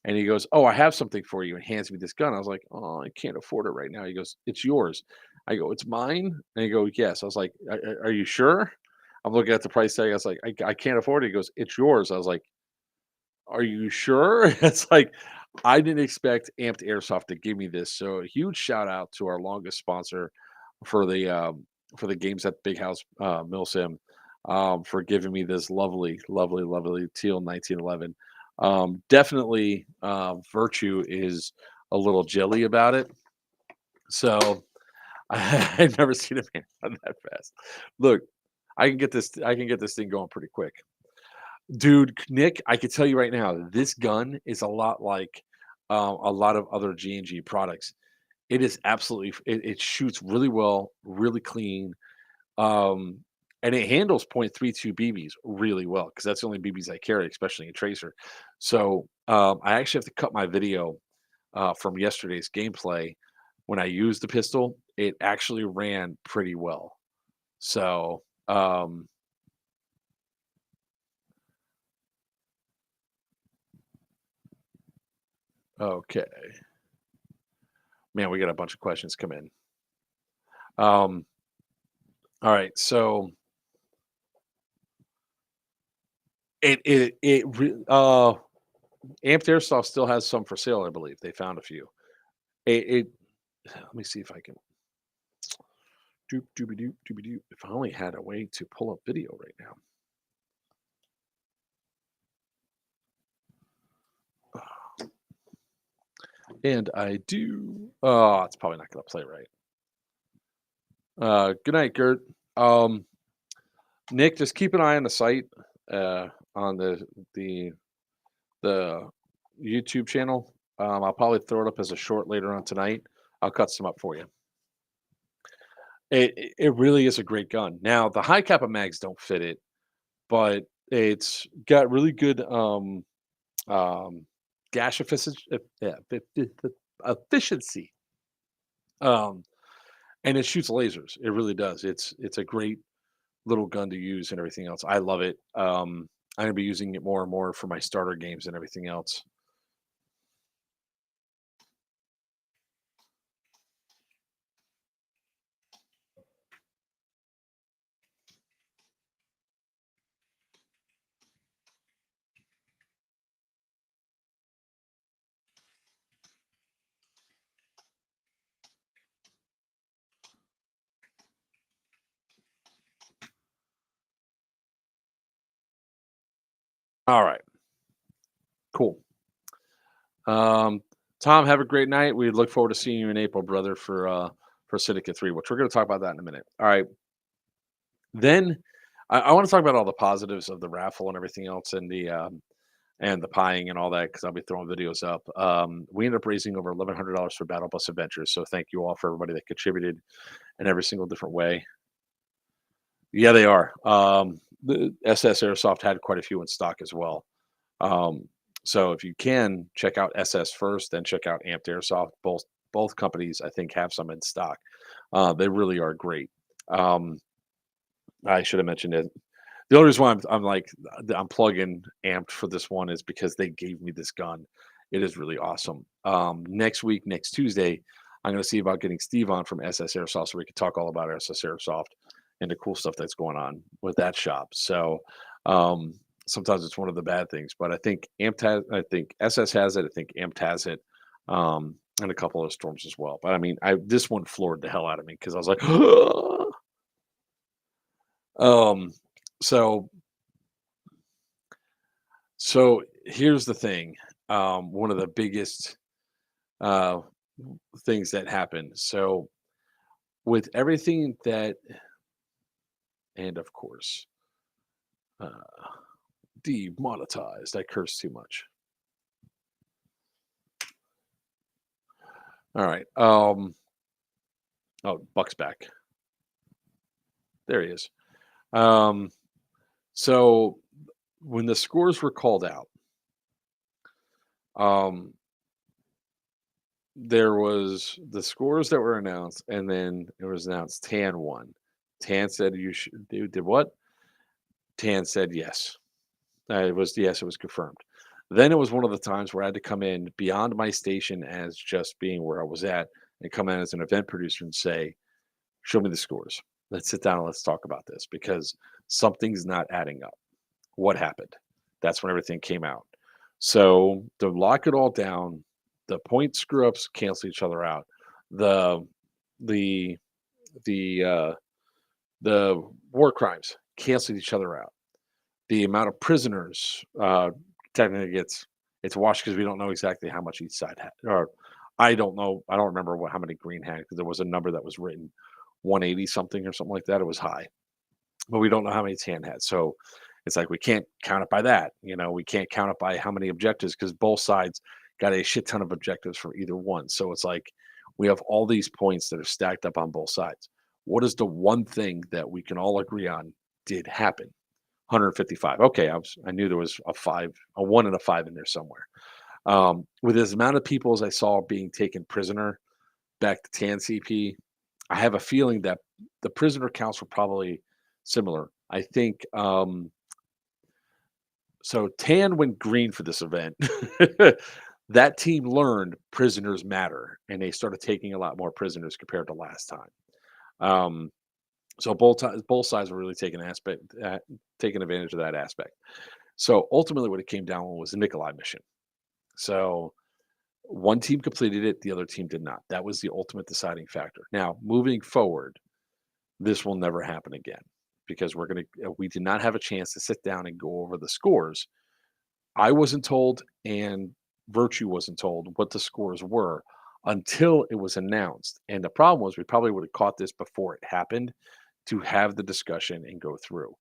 and he goes, "Oh, I have something for you," and hands me this gun. I was like, "Oh, I can't afford it right now." He goes, "It's yours." I go, "It's mine," and he goes, "Yes." I was like, "Are you sure?" I'm looking at the price tag. I was like, I can't afford it. He goes, "It's yours." I was like, "Are you sure?" It's like I didn't expect Amped Airsoft to give me this. So a huge shout out to our longest sponsor for the games at Big House Milsim for giving me this lovely, lovely, lovely teal 1911. Definitely, Virtue is a little jelly about it. So I've never seen a man run that fast. Look, I can get this. I can get this thing going pretty quick. Dude, Nick, I can tell you right now, this gun is a lot like a lot of other G&G products. It is absolutely, it shoots really well, really clean, um, and it handles .32 BBs really well because that's the only BBs I carry, especially in Tracer. So I actually have to cut my video from yesterday's gameplay. When I used the pistol, it actually ran pretty well. So, okay. Man, we got a bunch of questions come in. Um, all right, so Amped Airsoft still has some for sale, I believe. They found a few. It let me see if I can doop doopy doop doopy doop. If I only had a way to pull up video right now. And I do. Oh, it's probably not going to play right. Good night, Gert. Nick, just keep an eye on the site on the YouTube channel. I'll probably throw it up as a short later on tonight. I'll cut some up for you. It really is a great gun. Now the high kappa mags don't fit it, but it's got really good gash efficiency. Efficiency. Um, and it shoots lasers. It really does. It's a great little gun to use and everything else. I love it. I'm gonna be using it more and more for my starter games and everything else. All right, cool. Um, Tom, have a great night. We look forward to seeing you in April, brother, for Syndicate 3, which we're going to talk about that in a minute. All right. Then I want to talk about all the positives of the raffle and everything else and the pieing and all that because I'll be throwing videos up. We ended up raising over $1,100 for Battle Bus Adventures. So thank you all for everybody that contributed in every single different way. Yeah, they are. The SS Airsoft had quite a few in stock as well. So if you can check out SS first, then check out Amped Airsoft. Both companies, I think, have some in stock. They really are great. I should have mentioned it. The only reason why I'm plugging Amped for this one is because they gave me this gun. It is really awesome. Next week, next Tuesday, I'm going to see about getting Steve on from SS Airsoft so we can talk all about SS Airsoft and the cool stuff that's going on with that shop. So sometimes it's one of the bad things, but I think I think SS has it. I think Amped has it, and a couple of storms as well. But I mean, this one floored the hell out of me because I was like, um, so so here's the thing. One of the biggest uh, things that happened. So with everything that, and of course, uh, demonetized. I curse too much. All right. Oh, Buck's back. There he is. So when the scores were called out, um, there was the scores that were announced, and then it was announced Tan won. Tan said you should did what? Tan said yes. It was yes, it was confirmed. Then it was one of the times where I had to come in beyond my station as just being where I was at and come in as an event producer and say, show me the scores. Let's sit down and let's talk about this because something's not adding up. What happened? That's when everything came out. So to lock it all down, the point screw ups cancel each other out. The the the the war crimes canceled each other out. The amount of prisoners technically it's washed because we don't know exactly how much each side had. Or I don't know. I don't remember how many green had because there was a number that was written 180 something or something like that. It was high, but we don't know how many tan had. So it's like we can't count it by that. We can't count it by how many objectives because both sides got a shit ton of objectives for either one. So it's like we have all these points that are stacked up on both sides. What is the one thing that we can all agree on did happen? 155. Okay, I knew there was a 1 and a 5 in there somewhere. With as amount of people as I saw being taken prisoner back to TAN CP, I have a feeling that the prisoner counts were probably similar. I think so. TAN went green for this event. That team learned prisoners matter, and they started taking a lot more prisoners compared to last time. So both sides were really taking advantage of that aspect. So ultimately, what it came down on was the Nikolai mission. So one team completed it, the other team did not. That was the ultimate deciding factor. Now, moving forward, this will never happen again because we did not have a chance to sit down and go over the scores. I wasn't told, and Virtue wasn't told what the scores were until it was announced. And the problem was we probably would have caught this before it happened to have the discussion and go through.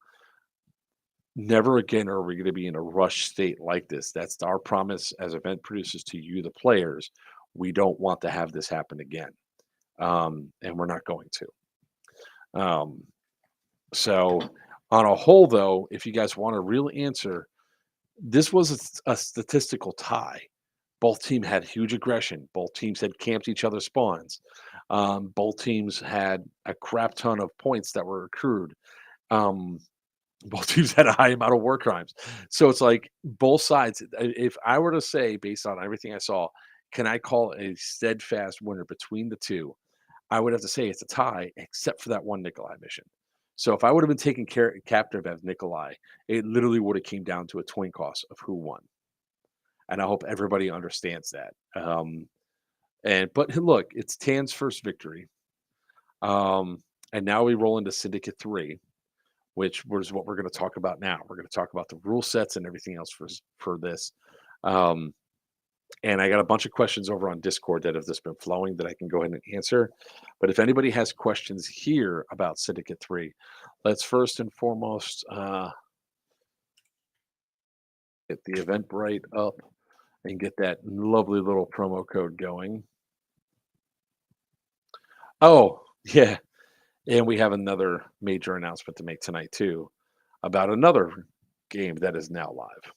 Never again are we going to be in a rush state like this. That's our promise as event producers to you, the players. We don't want to have this happen again. And we're not going to. So, on a whole, though, if you guys want a real answer, this was a statistical tie. Both teams had huge aggression. Both teams had camped each other's spawns. Both teams had a crap ton of points that were accrued. Um, both teams had a high amount of war crimes. So it's like both sides. If I were to say, based on everything I saw, can I call a steadfast winner between the two? I would have to say it's a tie, except for that one Nikolai mission. So if I would have been taken captive as Nikolai, it literally would have came down to a coin toss of who won. And I hope everybody understands that. But look, it's Tan's first victory. And now we roll into Syndicate 3, which was what we're going to talk about now. We're going to talk about the rule sets and everything else for this. And I got a bunch of questions over on Discord that have just been flowing that I can go ahead and answer. But if anybody has questions here about Syndicate 3, let's first and foremost get the Eventbrite up and get that lovely little promo code going. Oh, yeah. And we have another major announcement to make tonight, too, about another game that is now live.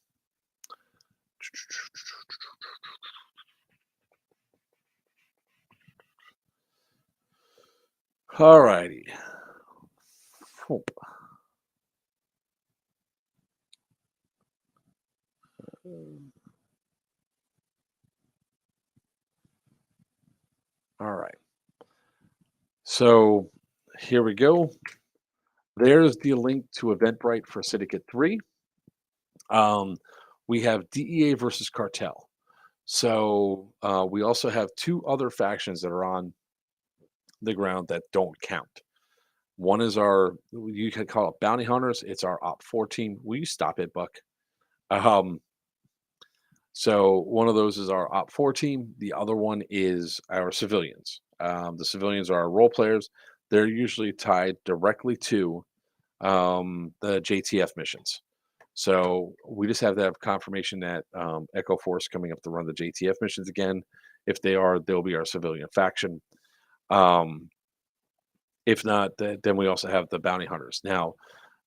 All righty. All right. So here we go. There's the link to Eventbrite for Syndicate 3. We have DEA versus Cartel. So we also have two other factions that are on the ground that don't count. One is you can call it bounty hunters. It's our Op 4 team. Will you stop it, Buck? So one of those is our Op 4 team. The other one is our civilians. The civilians are our role players. They're usually tied directly to the JTF missions. So we just have to have confirmation that Echo Force coming up to run the JTF missions again. If they are, they'll be our civilian faction. If not, then we also have the bounty hunters. Now,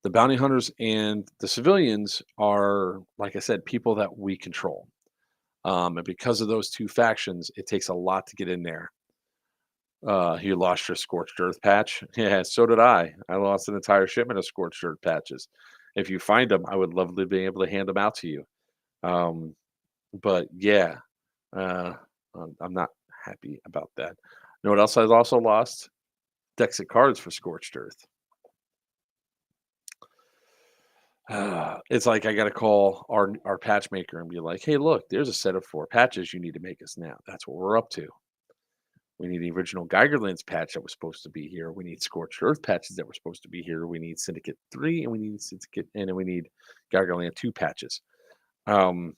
the bounty hunters and the civilians are, like I said, people that we control. And because of those two factions, it takes a lot to get in there. You lost your Scorched Earth patch. Yeah, so did I. I lost an entire shipment of Scorched Earth patches. If you find them, I would love to be able to hand them out to you. But yeah, I'm not happy about that. You know what else I've also lost? Decks of cards for Scorched Earth. It's like I got to call our patch maker and be like, hey, look, there's a set of 4 patches you need to make us now. That's what we're up to. We need the original Geigerlands patch that was supposed to be here. We need Scorched Earth patches that were supposed to be here. We need Syndicate 3 and we need Syndicate and we need Geigerland 2 patches. Sorry,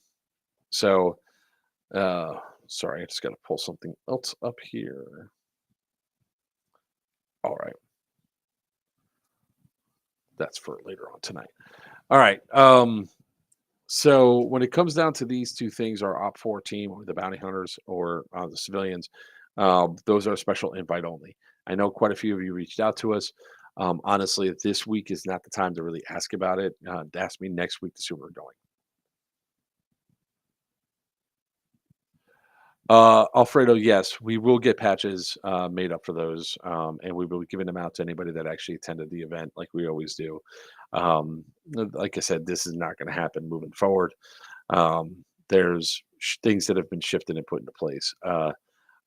I just got to pull something else up here. All right. That's for later on tonight. All right. So when it comes down to these two things, our Op 4 team, or the bounty hunters, or the civilians, those are special invite only. I know quite a few of you reached out to us. Honestly, this week is not the time to really ask about it. Ask me next week to see where we're going. Alfredo, yes, we will get patches made up for those, and we will be giving them out to anybody that actually attended the event, like we always do. Like I said, this is not going to happen moving forward. There's things that have been shifted and put into place.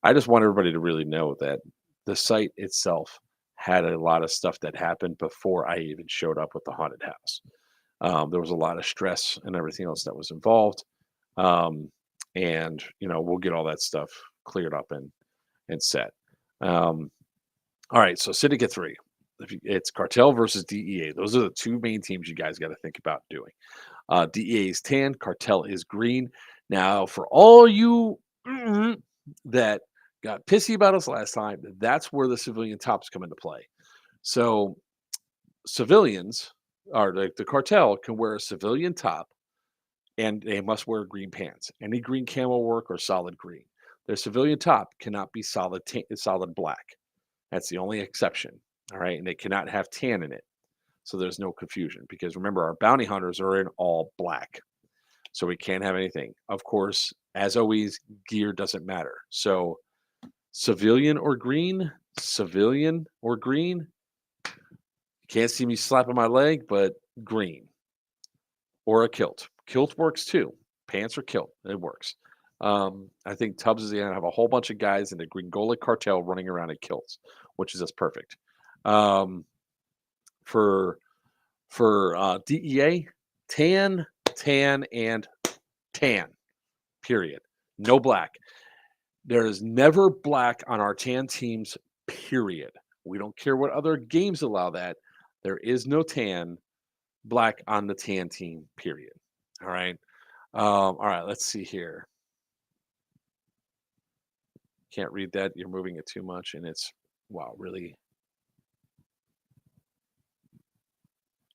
I just want everybody to really know that the site itself had a lot of stuff that happened before I even showed up with the haunted house. There was a lot of stress and everything else that was involved. And we'll get all that stuff cleared up and set. All right, so Syndicate 3, it's Cartel versus DEA. Those are the two main teams you guys got to think about doing. DEA is tan, Cartel is green. Now, for all you that got pissy about us last time, that's where the civilian tops come into play. So civilians, or the Cartel, can wear a civilian top, and they must wear green pants. Any green camo work or solid green. Their civilian top cannot be solid black. That's the only exception. All right, and they cannot have tan in it. So there's no confusion, because remember, our bounty hunters are in all black. So we can't have anything. Of course, as always, gear doesn't matter. So Civilian or green? Civilian or green? Can't see me slapping my leg, but green. Or a kilt. Kilt works too. Pants or kilt, it works. I think Tubbs is going to have a whole bunch of guys in the Gringola cartel running around in kilts, which is just perfect. For DEA, tan, and tan. Period. No black. There is never black on our tan teams. Period. We don't care what other games allow that. There is no black on the tan team. Period. All right. All right. Let's see here. Can't read that. You're moving it too much, and it's wow. Really.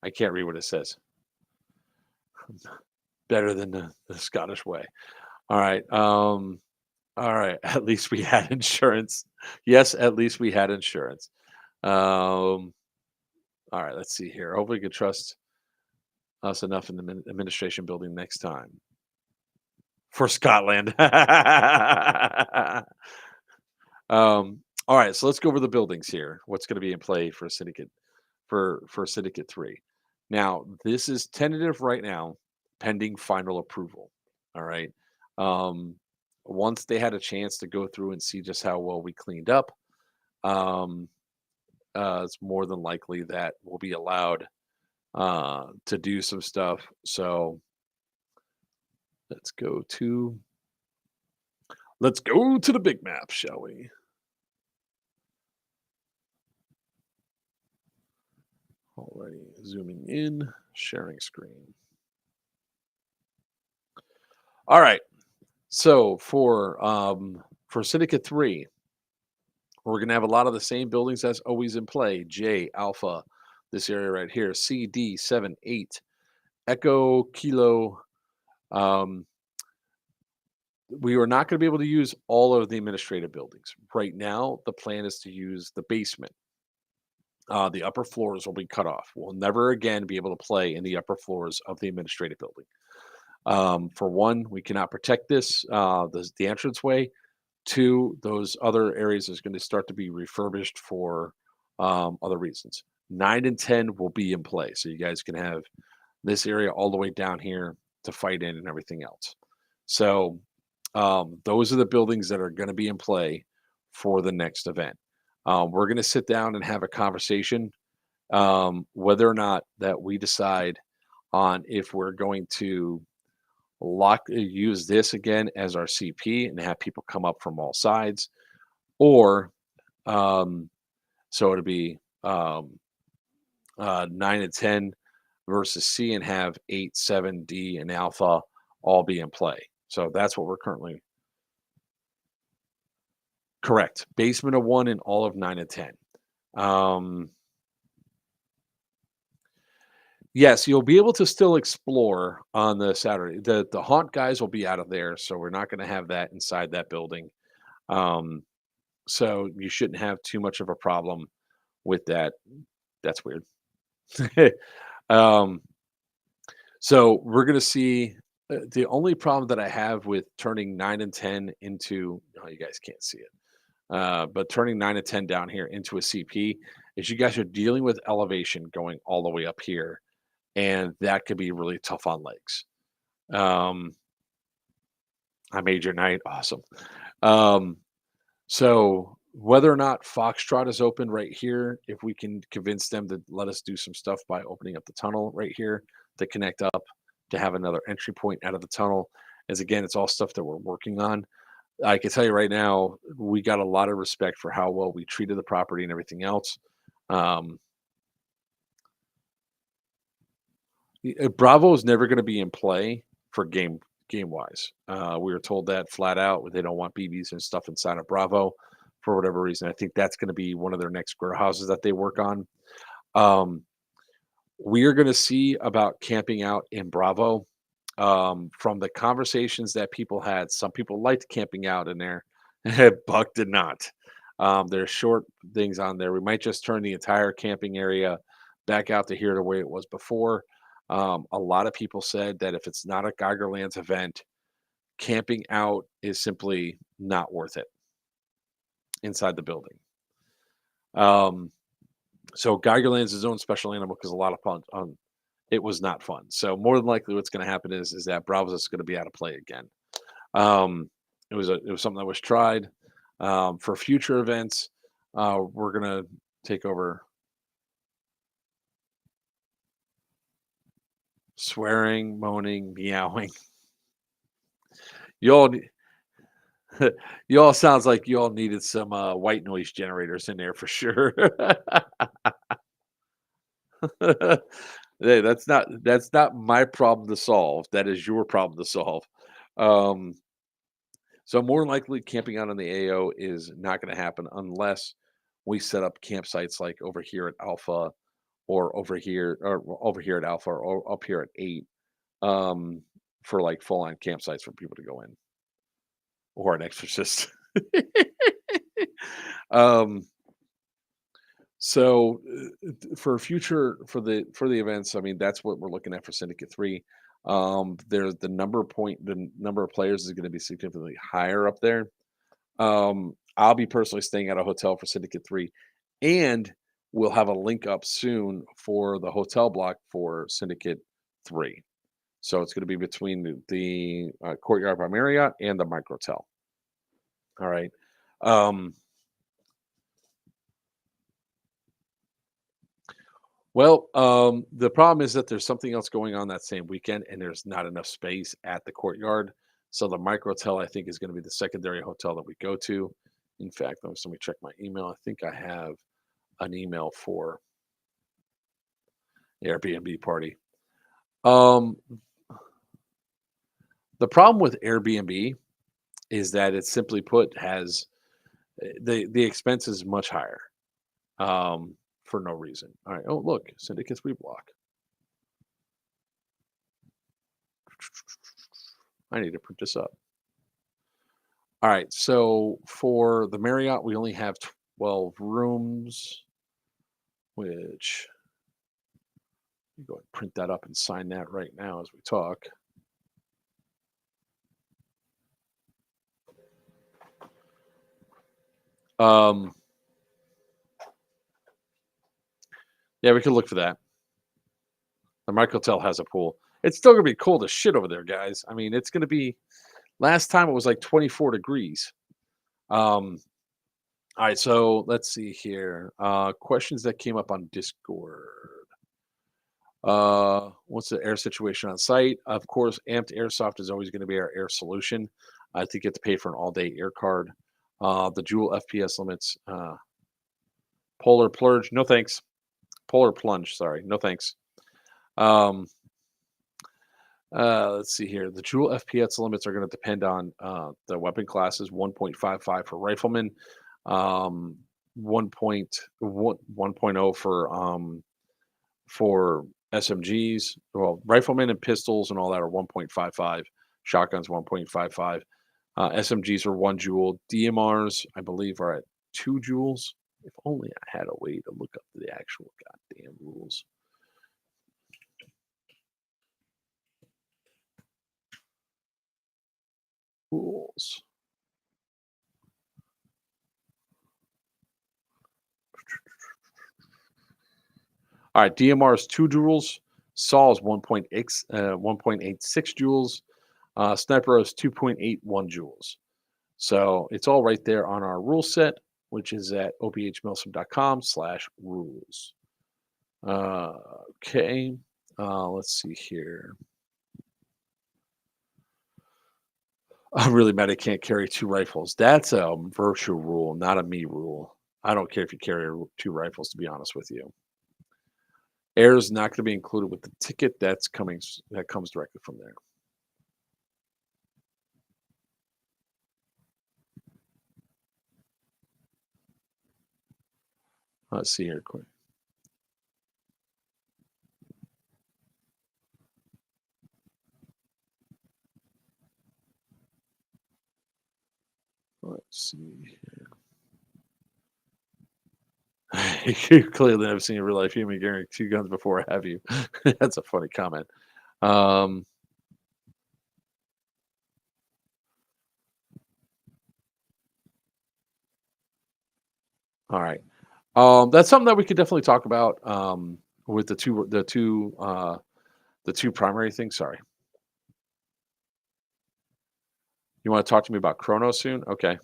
I can't read what it says. Better than the Scottish way. All right. All right. At least we had insurance. Yes, at least we had insurance. All right. Let's see here. Hopefully, we can trust us enough in the administration building next time. For Scotland. All right. So let's go over the buildings here. What's going to be in play for Syndicate for Syndicate 3. Now, this is tentative right now, pending final approval. All right. Once they had a chance to go through and see just how well we cleaned up, it's more than likely that we'll be allowed to do some stuff. So let's go to the big map, shall we? Alrighty, zooming in, sharing screen. All right. So for Syndicate 3, we're going to have a lot of the same buildings as always in play. J, Alpha, this area right here. C, D, 7, 8, Echo, Kilo. We are not going to be able to use all of the administrative buildings. Right now, the plan is to use the basement. The upper floors will be cut off. We'll never again be able to play in the upper floors of the administrative building. For one, we cannot protect this, the entranceway. Two, those other areas is going to start to be refurbished for other reasons. 9 and 10 will be in play. So you guys can have this area all the way down here to fight in and everything else. So those are the buildings that are going to be in play for the next event. We're going to sit down and have a conversation whether or not that we decide on if we're going to use this again as our CP and have people come up from all sides, or so it'll be 9 and 10 versus C, and have 8, 7, D, and Alpha all be in play. So that's what we're currently correct. Basement of 1 and all of 9 and 10. Yes, you'll be able to still explore on the Saturday. The haunt guys will be out of there, so we're not going to have that inside that building. So you shouldn't have too much of a problem with that. That's weird. So we're going to see the only problem that I have with turning 9 and 10 into, oh, you guys can't see it, but turning 9 and 10 down here into a CP is you guys are dealing with elevation going all the way up here. And that could be really tough on legs. I made your night awesome. So whether or not Foxtrot is open right here, if we can convince them to let us do some stuff by opening up the tunnel right here to connect up to have another entry point out of the tunnel, as again, it's all stuff that we're working on. I can tell you right now, we got a lot of respect for how well we treated the property and everything else. Bravo is never going to be in play for game wise. We were told that flat out. They don't want BBs and stuff inside of Bravo for whatever reason. I think that's going to be one of their next grow houses that they work on. We are going to see about camping out in Bravo. From the conversations that people had, some people liked camping out in there. Buck did not. There's short things on there. We might just turn the entire camping area back out to here the way it was before. A lot of people said that if it's not a Geigerlands event, camping out is simply not worth it. inside the building. So Geiger lands his own special animal because a lot of fun. It was not fun. So more than likely, what's going to happen is that Bravos is going to be out of play again. It was something that was tried for future events. We're going to take over swearing, moaning, meowing. You all sounds like you all needed some white noise generators in there for sure. Hey, that's not my problem to solve. That is your problem to solve. Um, so more than likely, camping out on the AO is not going to happen unless we set up campsites like over here at Alpha, or over here at Alpha, or up here at 8, um, for like full on campsites for people to go in, or an exorcist. um, So for future for the events, I mean that's what we're looking at for Syndicate 3. There's the number of players is going to be significantly higher up there. I'll be personally staying at a hotel for Syndicate 3, and we'll have a link up soon for the hotel block for Syndicate 3. So it's going to be between the Courtyard by Marriott and the Microtel. All right. Well, the problem is that there's something else going on that same weekend, and there's not enough space at the Courtyard. So the Microtel, I think, is going to be the secondary hotel that we go to. In fact, let me check my email. I think I have an email for Airbnb party. The problem with Airbnb is that it simply put has the expense is much higher for no reason. All right. Oh, look, Syndicate 3 block. I need to print this up. All right. So for the Marriott, we only have 12 rooms, which let me go ahead and print that up and sign that right now as we talk. Yeah, we could look for that. The Microtel has a pool. It's still gonna be cold as shit over there, guys. I mean, it's gonna be. Last time it was like 24 degrees. All right, so let's see here. Questions that came up on Discord. What's the air situation on site? Of course, Amped Airsoft is always going to be our air solution. I think you have to pay for an all-day air card. The Joule FPS limits. Polar Plunge, no thanks. Polar Plunge, sorry, no thanks. Let's see here. The Joule FPS limits are going to depend on the weapon classes. 1.55 for riflemen, 1.0 for SMGs. Well, riflemen and pistols and all that are 1.55. Shotguns 1.55. SMGs are 1 joule. DMRs, I believe, are at 2 joules. If only I had a way to look up the actual goddamn rules. Rules. All right, DMR is 2 joules. SAW is 1.86 joules. Sniper is 2.81 joules. So it's all right there on our rule set, which is at obhmilsim.com/rules. Okay, let's see here. I'm really mad I can't carry 2 rifles. That's a virtue rule, not a me rule. I don't care if you carry 2 rifles, to be honest with you. Air is not going to be included with the ticket. That comes directly from there. Let's see here quick. Let's see here. You clearly never seen a real life human carrying 2 guns before, have you? That's a funny comment. All right. That's something that we could definitely talk about with the two primary things. Sorry. You want to talk to me about Chrono soon? Okay.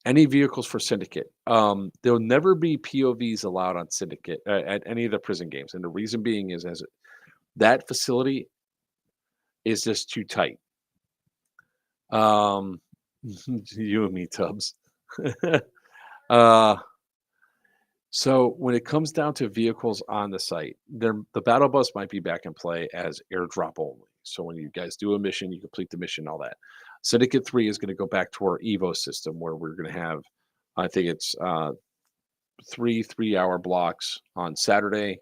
Any vehicles for Syndicate? There'll never be POVs allowed on Syndicate at any of the prison games, and the reason being is as that facility is just too tight. Um, you and me, Tubbs. uh, so when it comes down to vehicles on the site, the battle bus might be back in play as airdrop only. So when you guys do a mission, you complete the mission, all that. Syndicate 3 is going to go back to our Evo system where we're going to have, I think it's 3 3-hour blocks on Saturday,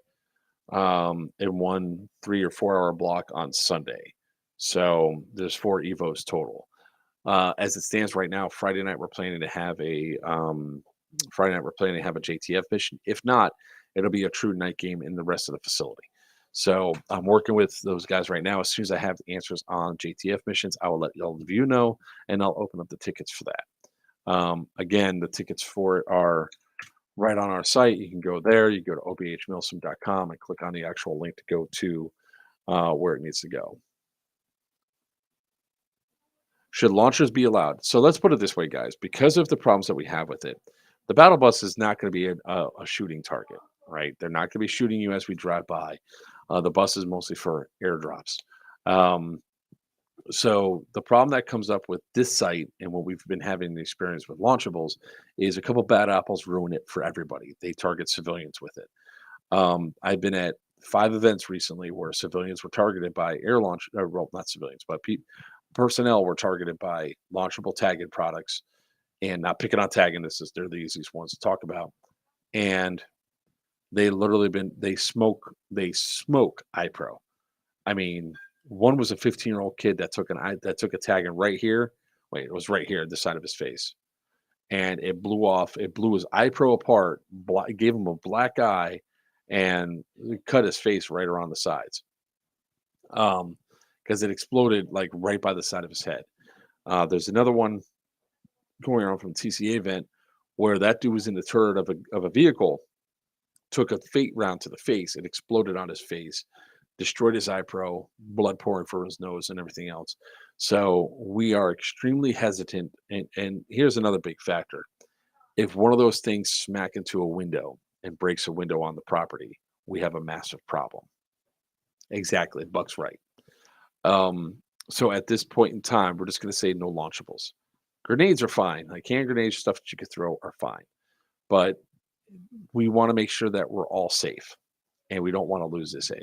and 1 3 or 4 hour block on Sunday. So there's 4 Evos total. As it stands right now, Friday night we're planning to have a JTF mission. If not, it'll be a true night game in the rest of the facility. So I'm working with those guys right now. As soon as I have the answers on JTF missions, I will let all of you know, and I'll open up the tickets for that. Again, the tickets for it are right on our site. You can go there. You go to obhmilsom.com and click on the actual link to go to where it needs to go. Should launchers be allowed? So let's put it this way, guys. Because of the problems that we have with it, the battle bus is not going to be a shooting target, right? They're not going to be shooting you as we drive by. The bus is mostly for airdrops. So the problem that comes up with this site and what we've been having the experience with launchables is a couple bad apples ruin it for everybody. They target civilians with it. I've been at 5 events recently where civilians were targeted by air launch, well, not civilians, but personnel were targeted by launchable tagged products, and not picking on tagging. They're the easiest ones to talk about. And they literally they smoke iPro. I mean, one was a 15-year-old kid that took a tag and right here. Wait, it was right here, this side of his face. And it blew off. It blew his iPro apart, gave him a black eye, and it cut his face right around the sides. Because it exploded like right by the side of his head. There's another one going around from TCA event where that dude was in the turret of a vehicle, took a fate round to the face, it exploded on his face, destroyed his iPro, blood pouring from his nose and everything else. So we are extremely hesitant. And here's another big factor. If one of those things smack into a window and breaks a window on the property, we have a massive problem. Exactly. Buck's right. So at this point in time, we're just going to say no launchables. Grenades are fine. Like hand grenades, stuff that you could throw are fine. But we want to make sure that we're all safe. And we don't want to lose this AM.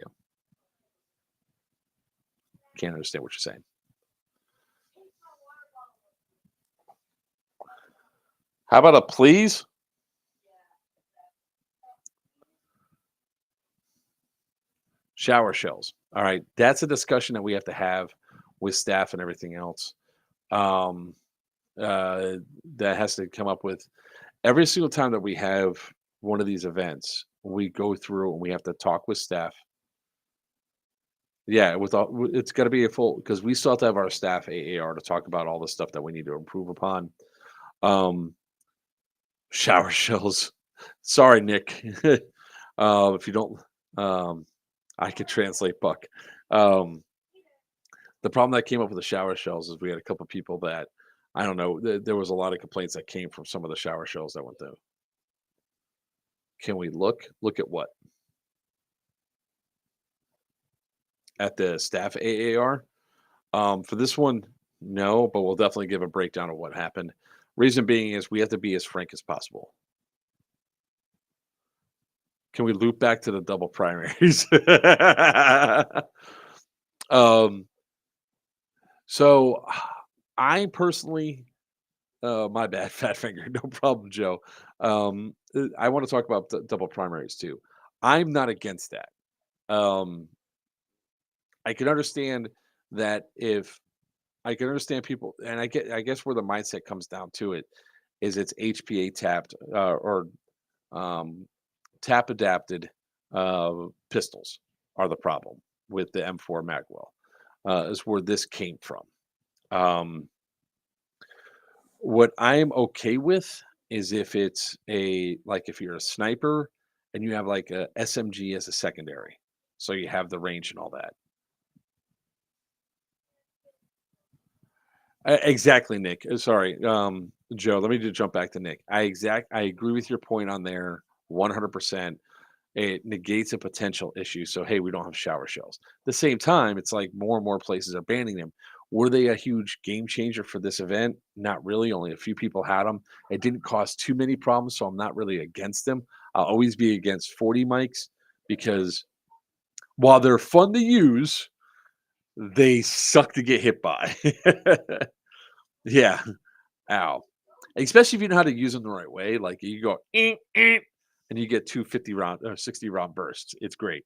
Can't understand what you're saying. How about a please? Shower shells. All right. That's a discussion that we have to have with staff and everything else. That has to come up with every single time that we have one of these events. We go through and we have to talk with staff. Yeah, it's got to be a full, because we still have to have our staff AAR to talk about all the stuff that we need to improve upon. Shower shells. Sorry, Nick. If you don't, I could translate Buck. The problem that came up with the shower shells is we had a couple people that, I don't know, there was a lot of complaints that came from some of the shower shells that went through. Can we look at what? At the staff AAR? For this one, no, but we'll definitely give a breakdown of what happened. Reason being is we have to be as frank as possible. Can we loop back to the double primaries? So I personally, my bad, fat finger, no problem, Joe. I want to talk about double primaries too. I'm not against that. I can understand that I can understand people, and I guess where the mindset comes down to it is it's HPA tapped or tap adapted pistols are the problem with the M4 Magwell. Is where this came from. What I'm okay with is if it's if you're a sniper and you have like a SMG as a secondary, so you have the range and all that. Exactly, Nick. Sorry, Joe. Let me just jump back to Nick. I agree with your point on there, 100%. It negates a potential issue. So hey, we don't have shower shells. At the same time, it's like more and more places are banning them. Were they a huge game changer for this event? Not really. Only a few people had them. It didn't cause too many problems, so I'm not really against them. I'll always be against 40 mics because while they're fun to use, they suck to get hit by. Yeah. Ow. Especially if you know how to use them the right way. Like you go, and you get two 50 round or 60 round bursts. It's great.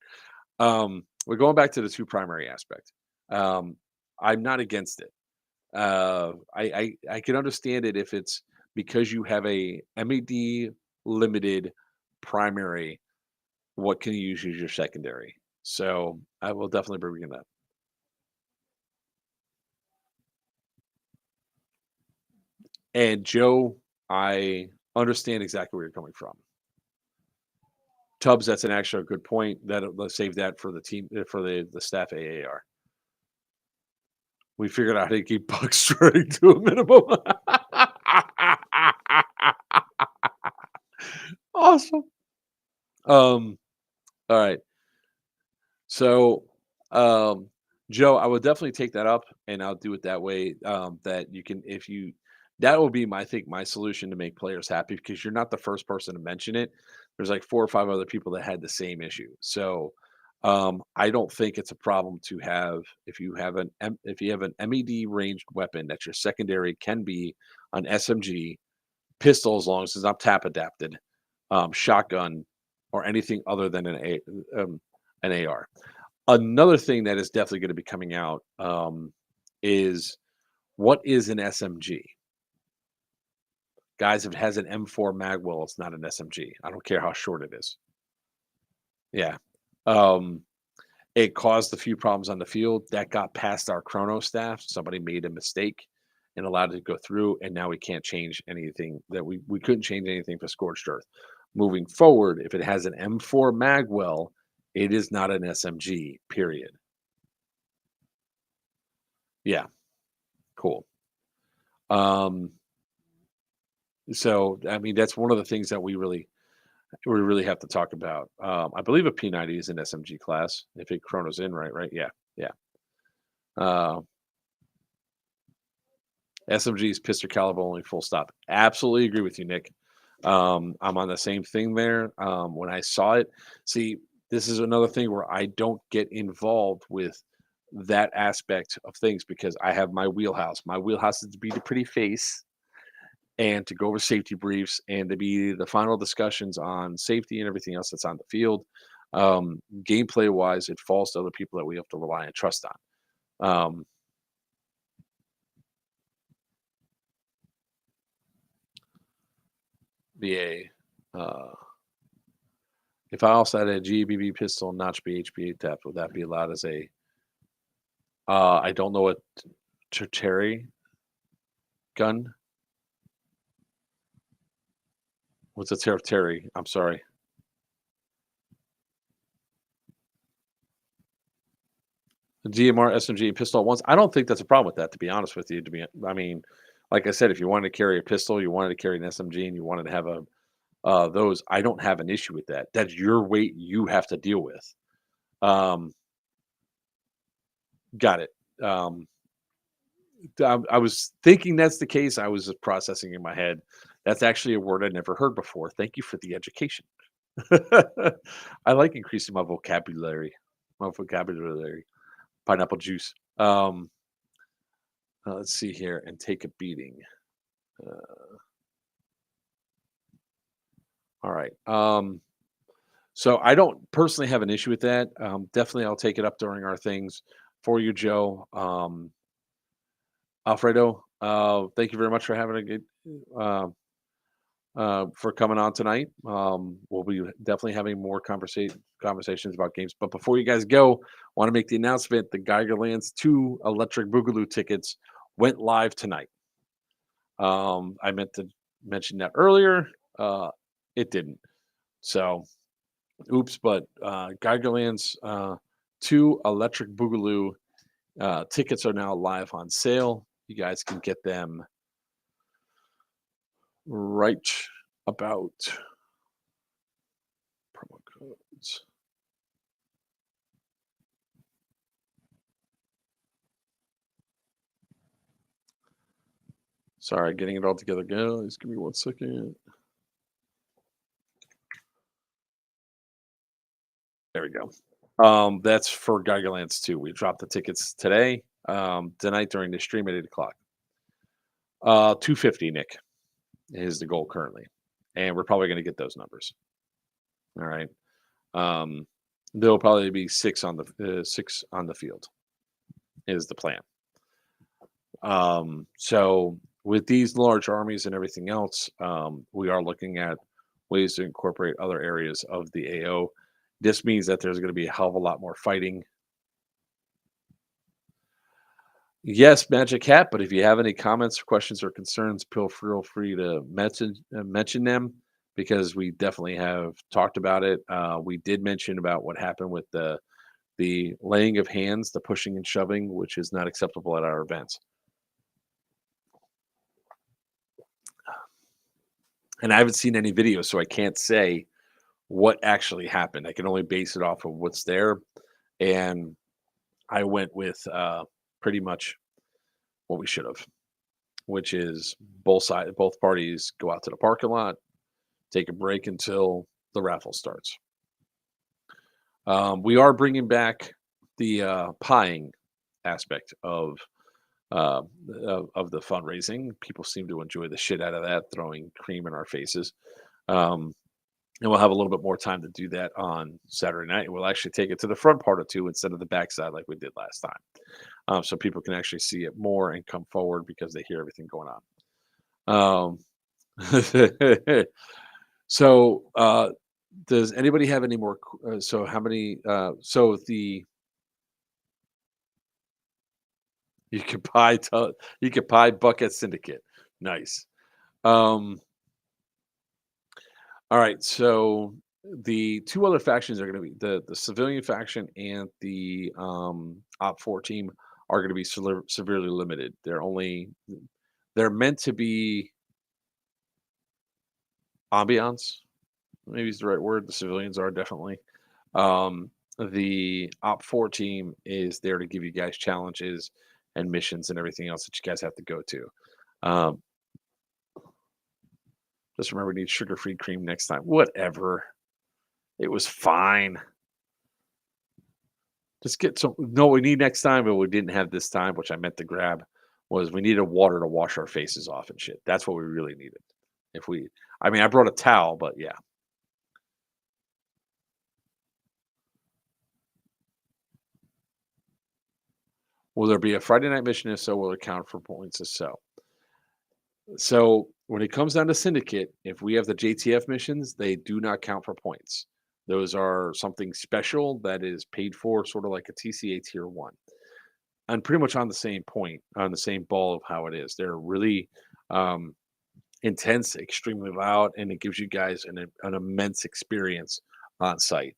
We're going back to the two primary aspect. I'm not against it. I can understand it if it's because you have a MED limited primary. What can you use as your secondary? So I will definitely bring in that. And Joe, I understand exactly where you're coming from. Tubbs, that's an actual good point. Let's save that for the team for the staff AAR. We figured out how to keep buck strike to a minimum. Awesome. All right. So, Joe, I would definitely take that up, and I'll do it that way. That you can, if you, that will be my, I think, my solution to make players happy because you're not the first person to mention it. There's like 4 or 5 other people that had the same issue. So, I don't think it's a problem to have if you have if you have an MED ranged weapon that your secondary can be an SMG, pistol as long as it's not tap adapted, shotgun, or anything other than an AR. Another thing that is definitely going to be coming out is what is an SMG? Guys, if it has an M4 mag well, it's not an SMG. I don't care how short it is. Yeah. It caused a few problems on the field that got past our chrono staff. Somebody made a mistake and allowed it to go through, and now we can't change anything that we couldn't change anything for Scorched Earth. Moving forward, if it has an M4 mag well, it is not an SMG, period. Yeah. Cool. So I mean that's one of the things that we really have to talk about. I believe a P90 is an SMG class. If it chronos in right? Yeah, yeah. SMG is pistol caliber only, full stop. Absolutely agree with you, Nick. I'm on the same thing there. When I saw it, see, this is another thing where I don't get involved with that aspect of things because I have my wheelhouse. My wheelhouse is to be the pretty face and to go over safety briefs and to be the final discussions on safety and everything else that's on the field. Gameplay wise, it falls to other people that we have to rely and trust on. VA. If I also had a GBB pistol and notch BHP tap, would that be allowed as a? I don't know what tertiary gun. What's a tertiary? I'm sorry. DMR, SMG, and pistol at once. I don't think that's a problem with that, to be honest with you. I mean, like I said, if you wanted to carry a pistol, you wanted to carry an SMG, and you wanted to have those, I don't have an issue with that. That's your weight you have to deal with. Got it. I was thinking that's the case. I was just processing in my head. That's actually a word I never heard before. Thank you for the education. I like increasing my vocabulary. Pineapple juice. Let's see here and take a beating. All right. So I don't personally have an issue with that. Definitely, I'll take it up during our things for you, Joe. Alfredo, thank you very much for having a good for coming on tonight. We'll be definitely having more conversations about games. But before you guys go, want to make the announcement: the Geigerland's 2 Electric Boogaloo tickets went live tonight. I meant to mention that earlier. It didn't. So, oops. But Geigerland's 2 Electric Boogaloo tickets are now live on sale. You guys can get them right about promo codes. Sorry, getting it all together, guys. Give me 1 second. There we go. That's for Geigerlands 2. We dropped the tickets today, tonight during the stream at 8 o'clock. 250, Nick, is the goal currently. And we're probably going to get those numbers. All right. There'll probably be 6 on the field is the plan. So with these large armies and everything else, we are looking at ways to incorporate other areas of the AO. This means that there's going to be a hell of a lot more fighting. Yes, Magic Hat, but if you have any comments, questions, or concerns, feel free to mention them, because we definitely have talked about it. We did mention about what happened with the laying of hands, the pushing and shoving, which is not acceptable at our events. And I haven't seen any videos, so I can't say what actually happened. I can only base it off of what's there. And I went with pretty much what we should have, which is both parties go out to the parking lot, take a break until the raffle starts. We are bringing back the pieing aspect of the fundraising. People seem to enjoy the shit out of that, throwing cream in our faces. And we'll have a little bit more time to do that on Saturday night. We'll actually take it to the front part of 2 instead of the backside like we did last time. So people can actually see it more and come forward because they hear everything going on. So does anybody have any more? So how many? You could buy Bucket Syndicate. Nice. All right, so the 2 other factions are going to be the civilian faction and the Op 4 team are going to be severely limited. They're meant to be ambiance, maybe is the right word. The civilians are definitely. The Op 4 team is there to give you guys challenges and missions and everything else that you guys have to go to. Just remember, we need sugar-free cream next time. Whatever. It was fine. Just get some. No, we need next time, but we didn't have this time, which I meant to grab, was we needed water to wash our faces off and shit. That's what we really needed. I brought a towel, but yeah. Will there be a Friday night mission? If so, will it count for points? If so. So when it comes down to Syndicate, if we have the JTF missions, they do not count for points. Those are something special that is paid for, sort of like a TCA Tier 1. And pretty much on the same point, on the same ball of how it is. They're really intense, extremely loud, and it gives you guys an immense experience on site.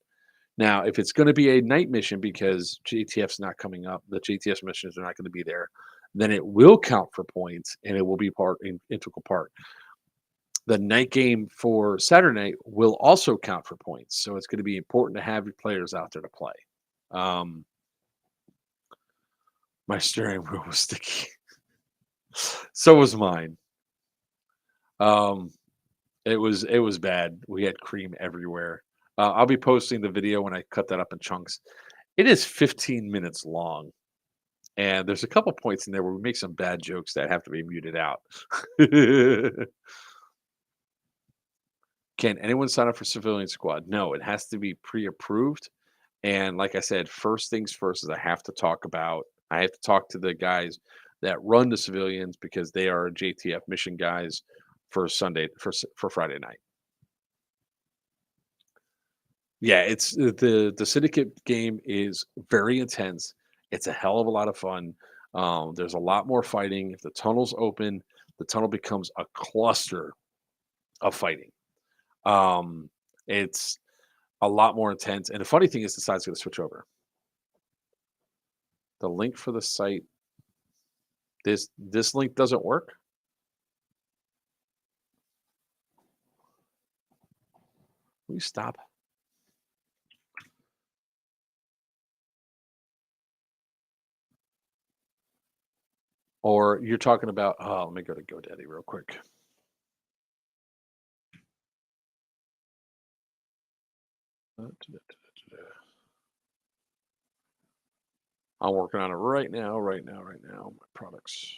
Now, if it's going to be a night mission because JTF's not coming up, the JTF missions are not going to be there, then it will count for points and it will be integral part. The night game for Saturday night will also count for points. So it's going to be important to have your players out there to play. My steering wheel was sticky. So was mine. It was bad. We had cream everywhere. I'll be posting the video when I cut that up in chunks. It is 15 minutes long. And there's a couple points in there where we make some bad jokes that have to be muted out. Can anyone sign up for Civilian Squad? No, it has to be pre-approved. And like I said, first things first is I have to talk to the guys that run the civilians because they are JTF mission guys for Friday night. Yeah, it's the Syndicate game is very intense. It's a hell of a lot of fun. There's a lot more fighting. If the tunnel's open, the tunnel becomes a cluster of fighting. It's a lot more intense. And the funny thing is, the site's going to switch over. The link for the site, this link doesn't work. Will you stop? Or you're talking about, oh, let me go to GoDaddy real quick. I'm working on it right now. My products.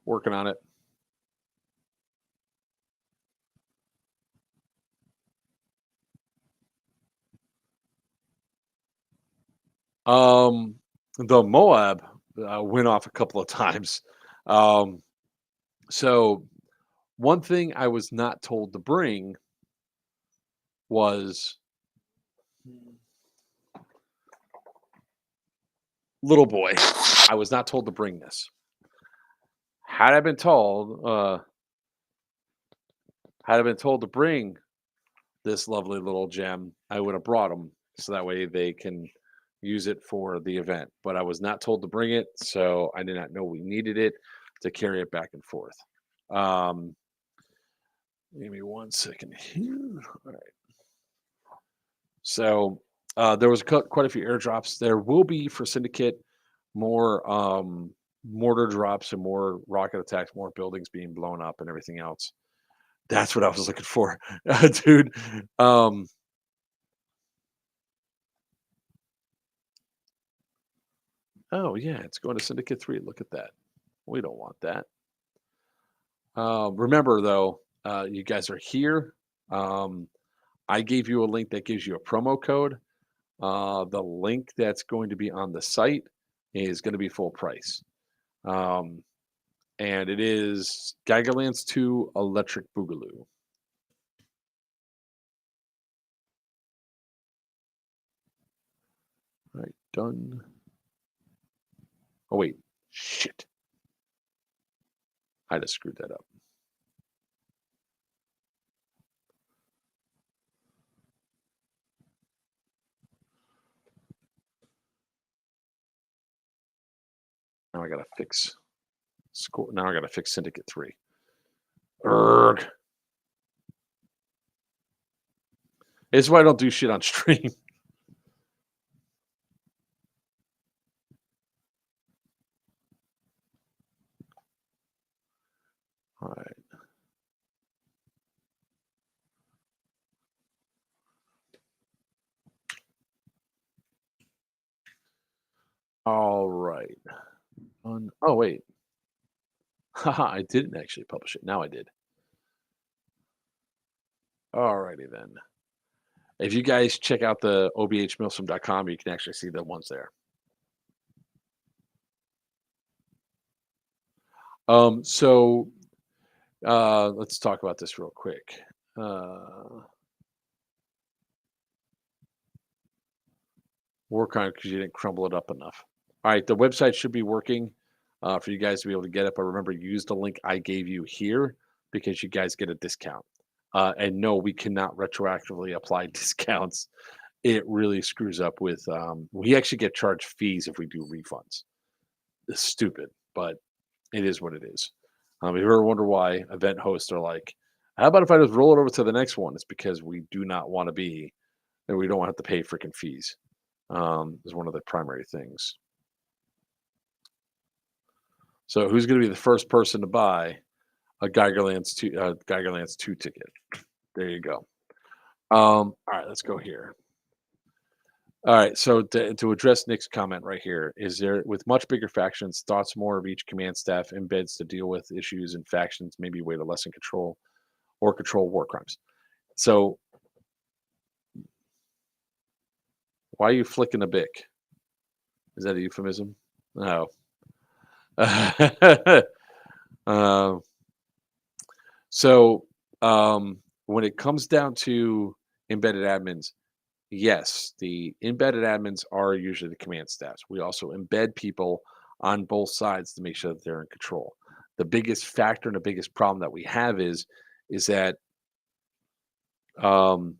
Working on it. The Moab went off a couple of times. So one thing I was not told to bring was little boy. I was not told to bring this. Had I been told to bring this lovely little gem, I would have brought them so that way they can use it for the event. But I was not told to bring it, so I did not know we needed it to carry it back and forth. Give me 1 second here. All right. So there was quite a few airdrops. There will be for Syndicate more mortar drops and more rocket attacks, more buildings being blown up and everything else. That's what I was looking for, dude. Oh yeah, it's going to Syndicate 3. Look at that. We don't want that. Remember though, you guys are here. I gave you a link that gives you a promo code. The link that's going to be on the site is going to be full price. And it is Geigerlands 2 Electric Boogaloo. All right, done. Oh, wait. Shit. I just screwed that up. Now I got to fix score. Now I got to fix Syndicate 3. Erg. This is why I don't do shit on stream. All right. All right. Oh, wait. Haha, I didn't actually publish it. Now I did. All righty then. If you guys check out the obhmilsum.com, you can actually see the ones there. So let's talk about this real quick. Work on it because you didn't crumble it up enough. All right, the website should be working for you guys to be able to get it. But remember, use the link I gave you here because you guys get a discount. And no, we cannot retroactively apply discounts. It really screws up with. We actually get charged fees if we do refunds. It's stupid, but it is what it is. If you ever wonder why event hosts are like, how about if I just roll it over to the next one? It's because we do not want to be, and we don't want to have to pay freaking fees. Is one of the primary things. So who's going to be the first person to buy a Geigerlands 2 ticket? There you go. All right, let's go here. All right, so to address Nick's comment right here, is there, with much bigger factions, thoughts more of each command staff embeds to deal with issues and factions, maybe a way to lessen control or control war crimes. So why are you flicking a bic? Is that a euphemism? No. So when it comes down to embedded admins, yes, the embedded admins are usually the command staffs. We also embed people on both sides to make sure that they're in control. The biggest factor and the biggest problem that we have is that um,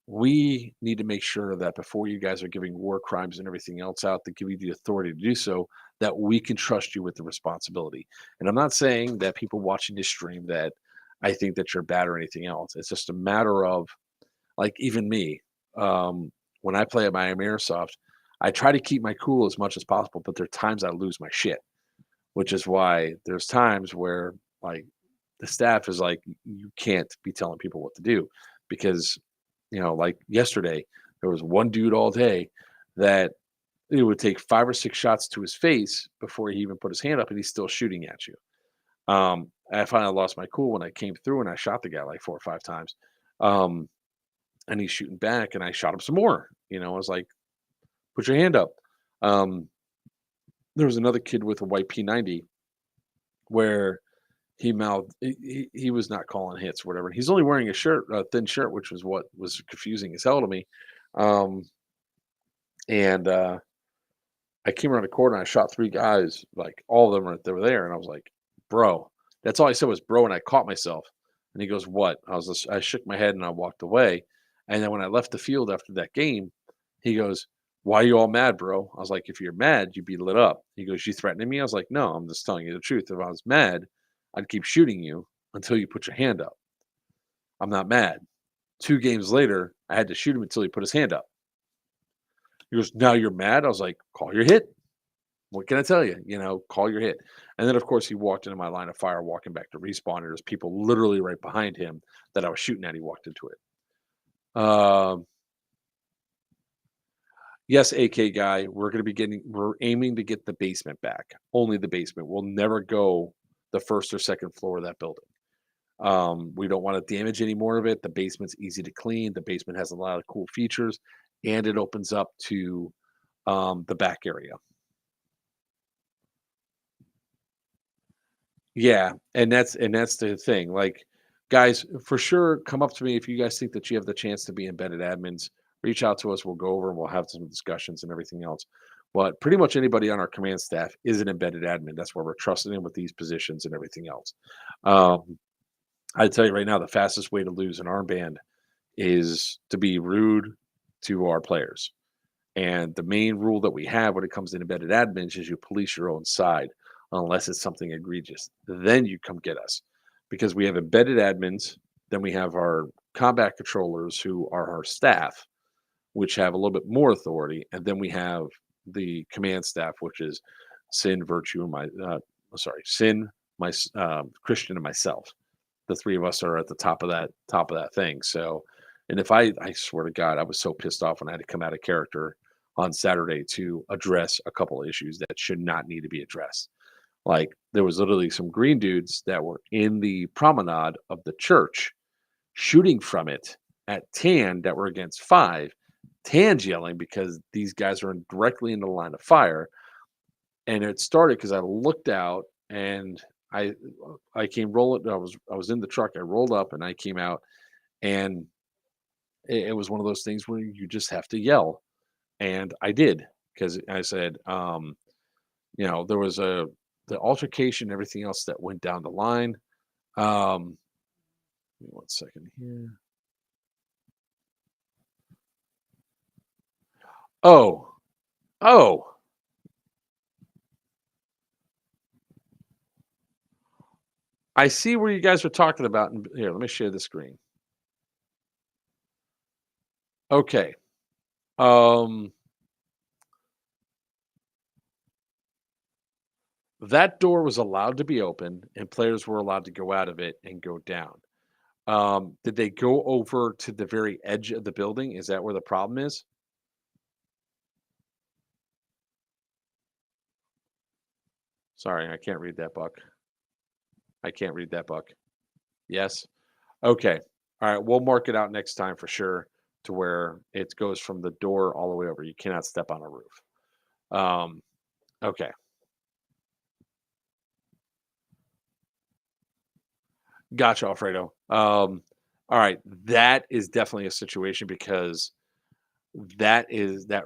we need to make sure that before you guys are giving war crimes and everything else out that give you the authority to do so, that we can trust you with the responsibility. And I'm not saying that people watching this stream that I think that you're bad or anything else. It's just a matter of like even me, when I play at my airsoft, I try to keep my cool as much as possible, but there are times I lose my shit, which is why there's times where like the staff is like, you can't be telling people what to do because, like yesterday, there was one dude all day that it would take 5 or 6 shots to his face before he even put his hand up, and he's still shooting at you. I finally lost my cool when I came through and I shot the guy like 4 or 5 times. Um, and he's shooting back, and I shot him some more. I was like, "Put your hand up." Um, there was another kid with a white P90 where he mouthed he was not calling hits or whatever. He's only wearing a thin shirt, which was what was confusing as hell to me. Um, and I came around the corner and I shot 3 guys, like all of them they were there, and I was like, "Bro," that's all I said was "bro," and I caught myself. And he goes, "What?" I shook my head and I walked away. And then when I left the field after that game, he goes, "Why are you all mad, bro?" I was like, "If you're mad, you'd be lit up." He goes, "You threatening me?" I was like, "No, I'm just telling you the truth. If I was mad, I'd keep shooting you until you put your hand up. I'm not mad." 2 games later, I had to shoot him until he put his hand up. He goes, "Now you're mad?" I was like, "Call your hit. What can I tell you? Call your hit." And then, of course, he walked into my line of fire, walking back to respawn. And there's people literally right behind him that I was shooting at. He walked into it. Um, yes, AK guy, we're aiming to get the basement back. Only the basement. We'll never go the first or second floor of that building. We don't want to damage any more of it. The basement's easy to clean. The basement has a lot of cool features, and it opens up to the back area. Yeah, and that's the thing. Like, guys, for sure, come up to me if you guys think that you have the chance to be embedded admins. Reach out to us. We'll go over and we'll have some discussions and everything else. But pretty much anybody on our command staff is an embedded admin. That's where we're trusting them with these positions and everything else. Um, I tell you right now, the fastest way to lose an armband is to be rude to our players. And the main rule that we have when it comes to embedded admins is you police your own side unless it's something egregious. Then you come get us because we have embedded admins. Then we have our combat controllers who are our staff, which have a little bit more authority. And then we have the command staff, which is Sin, Virtue, and Sin, Christian, and myself. The three of us are at the top of that thing. So, and if I swear to God, I was so pissed off when I had to come out of character on Saturday to address a couple of issues that should not need to be addressed. Like there was literally some green dudes that were in the promenade of the church shooting from it at Tan that were against 5. Tan's yelling because these guys are directly in the line of fire. And it started because I looked out and I I came rolling. I was in the truck. I rolled up and I came out, and it was one of those things where you just have to yell, and I did because I said, there was the altercation, everything else that went down the line. Give me 1 second here. Oh, oh. I see where you guys are talking about. Here, let me share the screen. Okay. Um, that door was allowed to be open, and players were allowed to go out of it and go down. Did they go over to the very edge of the building? Is that where the problem is? Sorry, I can't read that, Buck. I can't read that, Buck. Yes. Okay. All right. We'll mark it out next time for sure to where it goes from the door all the way over. You cannot step on a roof. Okay. Gotcha, Alfredo. All right, that is definitely a situation because that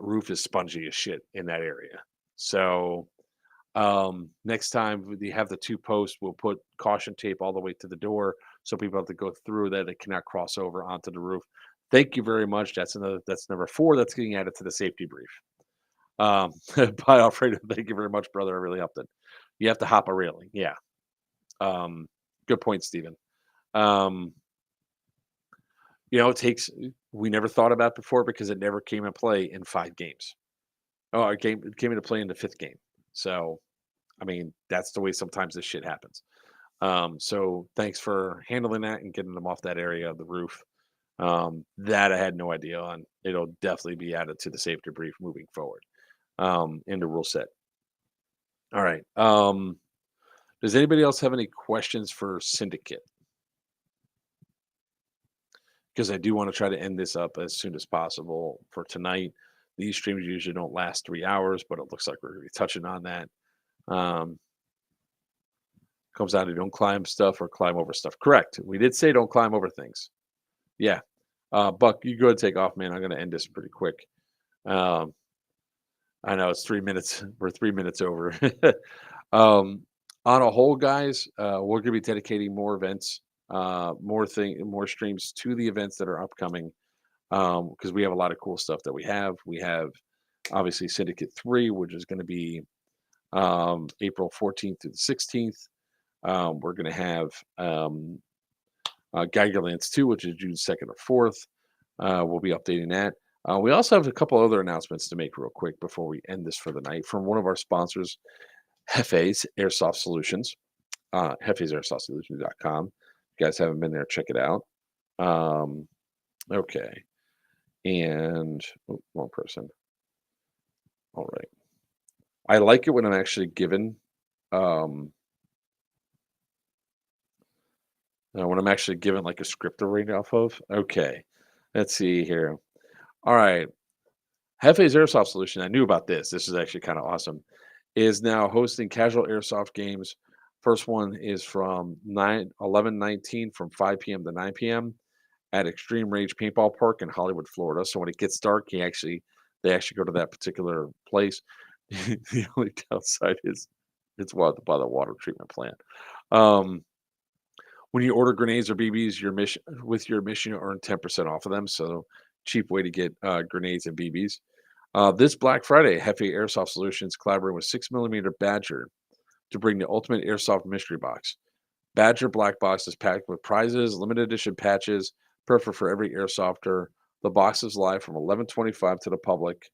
roof is spongy as shit in that area. So next time we have the 2 posts, we'll put caution tape all the way to the door so people have to go through that they cannot cross over onto the roof. Thank you very much. That's number 4 that's getting added to the safety brief. Bye, Alfredo. Thank you very much, brother. I really helped it. You have to hop a railing. Yeah. Good point, Stephen. It takes we never thought about before because it never came into play in 5 games. Oh, it came into play in the 5th game. So, I mean, that's the way sometimes this shit happens. So thanks for handling that and getting them off that area of the roof. That I had no idea on. It'll definitely be added to the safety brief moving forward in the rule set. All right. Does anybody else have any questions for Syndicate? Because I do want to try to end this up as soon as possible for tonight. These streams usually don't last 3 hours, but it looks like we're going to be touching on that. Comes down to don't climb stuff or climb over stuff. Correct. We did say don't climb over things. Yeah. Buck, you go ahead and take off, man. I'm going to end this pretty quick. I know it's 3 minutes. We're 3 minutes over. On a whole, guys, we're going to be dedicating more events, more streams to the events that are upcoming because we have a lot of cool stuff that we have. We have obviously Syndicate 3, which is going to be April 14th through the 16th. We're going to have Geigerlands 2, which is June 2nd or 4th. We'll be updating that. We also have a couple other announcements to make real quick before we end this for the night from one of our sponsors, Hefe's Airsoft Solutions, hefe'sairsoft.com. If you guys haven't been there, check it out. Okay. And wrong person. All right. I like it when I'm actually given like a script to read off of. Okay. Let's see here. All right. Hefe's Airsoft Solution. I knew about this. This is actually kind of awesome. Is now hosting casual airsoft games. First one is from 11/19 from 5 p.m. to 9 p.m. at Extreme Rage Paintball Park in Hollywood, Florida. So when it gets dark, they actually go to that particular place. The only downside is it's by the water treatment plant. When you order grenades or BBs, your mission you earn 10% off of them. So cheap way to get grenades and BBs. This Black Friday, Hefe Airsoft Solutions collaborating with 6mm Badger to bring the ultimate airsoft mystery box. Badger Black Box is packed with prizes, limited edition patches, perfect for every airsofter. The box is live from 11/25 to the public,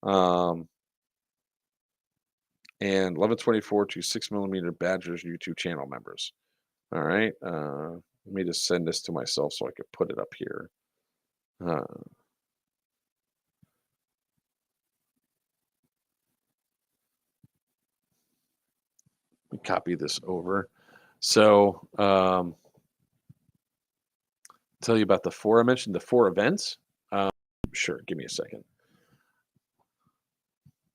and 11/24 to 6mm Badger's YouTube channel members. All right, let me just send this to myself so I could put it up here. Copy this over. So, tell you about the 4 I mentioned, the 4 events. Sure, give me a second.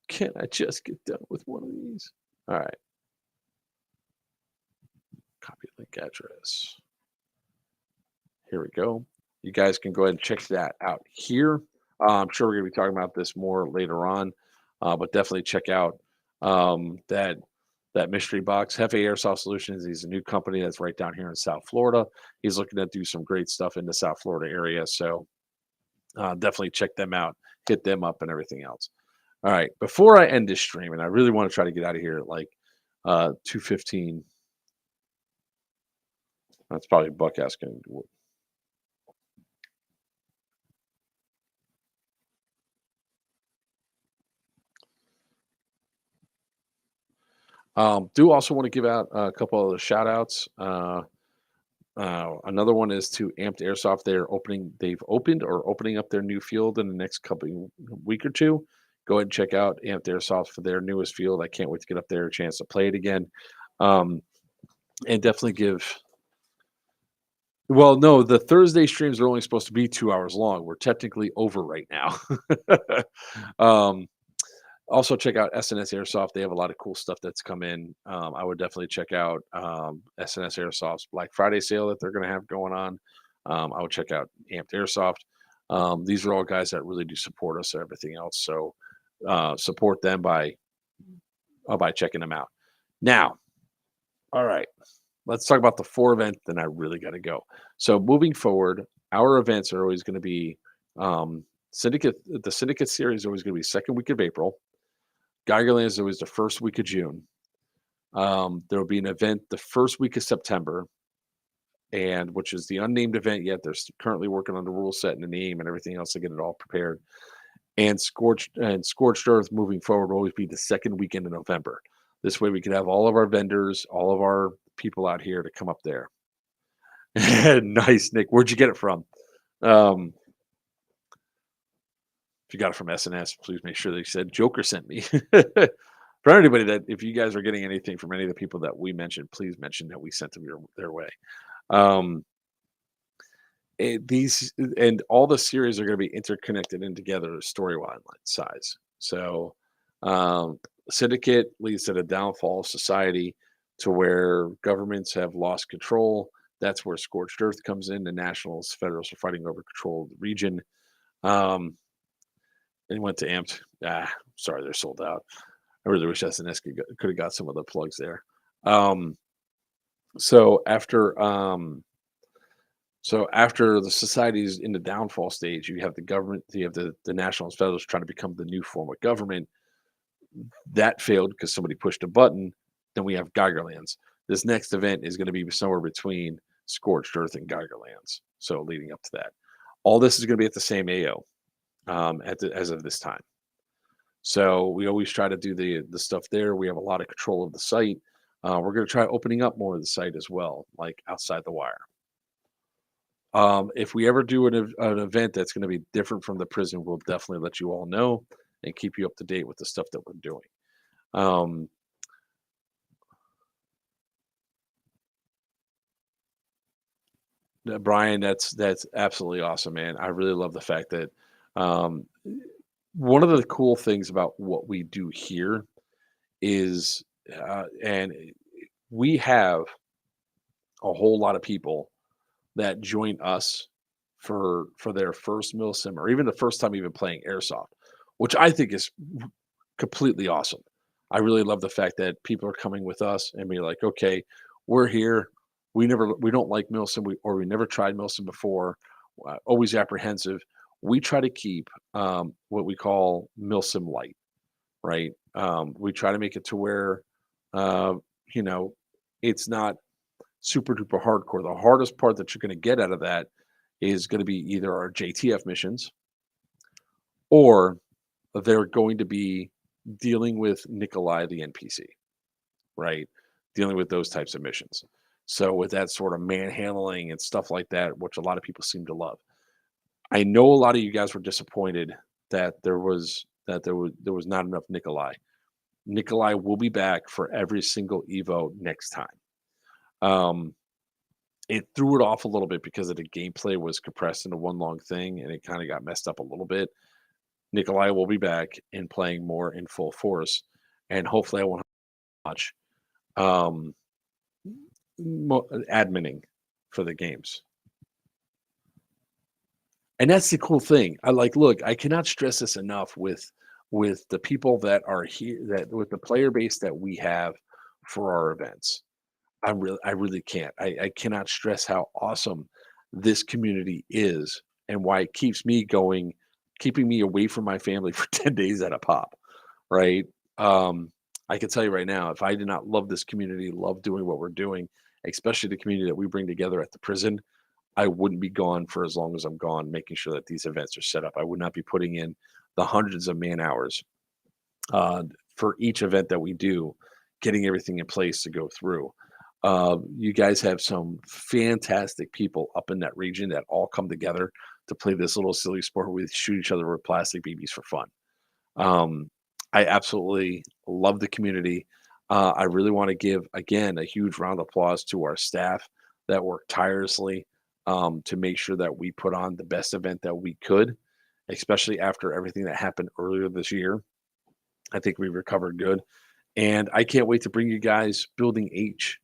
Can I just get done with one of these? All right. Copy link address. Here we go. You guys can go ahead and check that out here. I'm sure we're going to be talking about this more later on, but definitely check out that mystery box. Hefe Airsoft Solutions. He's a new company that's right down here in South Florida. He's looking to do some great stuff in the South Florida area. So definitely check them out, hit them up and everything else. All right. Before I end this stream, and I really want to try to get out of here at like 2:15. That's probably Buck asking. Do also want to give out a couple of shout outs. Another one is to Amped Airsoft. They've opening up their new field in the next week or two. Go ahead and check out Amped Airsoft for their newest field. I can't wait to get up there, a chance to play it again. And definitely give. Well, no, the Thursday streams are only supposed to be 2 hours long. We're technically over right now. Also check out SNS Airsoft. They have a lot of cool stuff that's come in. I would definitely check out SNS Airsoft's Black Friday sale that they're going to have going on. I would check out Amped Airsoft. These are all guys that really do support us and everything else. So support them by checking them out. Now, all right, let's talk about the 4 event. Then I really got to go. So moving forward, our events are always going to be Syndicate. The Syndicate series is always going to be second week of April. Geigerland is always the first week of June. There will be an event the first week of September, and which is the unnamed event yet. They're currently working on the rule set and the name and everything else to get it all prepared. And Scorched Earth moving forward will always be the second weekend in November. This way we can have all of our vendors, all of our people out here to come up there. Nice, Nick. Where'd you get it from? If you got it from SNS, please make sure they said Joker sent me. For anybody that, if you guys are getting anything from any of the people that we mentioned, please mention that we sent them their way. These and all the series are going to be interconnected in together storyline size. So Syndicate leads to the downfall of society, to where governments have lost control. That's where Scorched Earth comes in. The Nationals, Federals are fighting over control of the region. And went to Amped. Sorry, they're sold out. I really wish SNS could have got some of the plugs there. So after the society's in the downfall stage, you have the government, you have the Nationals, Federals trying to become the new form of government. That failed because somebody pushed a button. Then we have Geigerlands. This next event is going to be somewhere between Scorched Earth and Geigerlands. So leading up to that, all this is going to be at the same AO as of this time. So we always try to do the stuff there. We have a lot of control of the site. We're going to try opening up more of the site as well, like outside the wire. If we ever do an event that's going to be different from the prison, we'll definitely let you all know and keep you up to date with the stuff that we're doing. Brian, that's absolutely awesome, man. I really love the fact that one of the cool things about what we do here is, and we have a whole lot of people that join us for their first milsim, or even the first time even playing airsoft, which I think is completely awesome. I really love the fact that people are coming with us and be like, okay, we're here. We don't like milsim, we never tried milsim before. Always apprehensive. We try to keep what we call milsim light, right? We try to make it to where it's not super duper hardcore. The hardest part that you're going to get out of that is going to be either our JTF missions, or they're going to be dealing with Nikolai the NPC, right? Dealing with those types of missions. So with that sort of manhandling and stuff like that, which a lot of people seem to love. I know a lot of you guys were disappointed that there was not enough Nikolai. Nikolai will be back for every single Evo next time. It threw it off a little bit because of the gameplay was compressed into one long thing, and it kind of got messed up a little bit. Nikolai will be back and playing more in full force, and hopefully I won't have much adminning for the games. And that's the cool thing. Look, I cannot stress this enough with the people that are here, that with the player base that we have for our events. I really can't. I cannot stress how awesome this community is and why it keeps me going, keeping me away from my family for 10 days at a pop, right? I can tell you right now, if I did not love this community, love doing what we're doing, especially the community that we bring together at the prison, I wouldn't be gone for as long as I'm gone, making sure that these events are set up. I would not be putting in the hundreds of man hours for each event that we do, getting everything in place to go through. You guys have some fantastic people up in that region that all come together to play this little silly sport where we shoot each other with plastic BBs for fun. I absolutely love the community. I really want to give, again, a huge round of applause to our staff that work tirelessly to make sure that we put on the best event that we could, especially after everything that happened earlier this year. I think we recovered good. And I can't wait to bring you guys Building H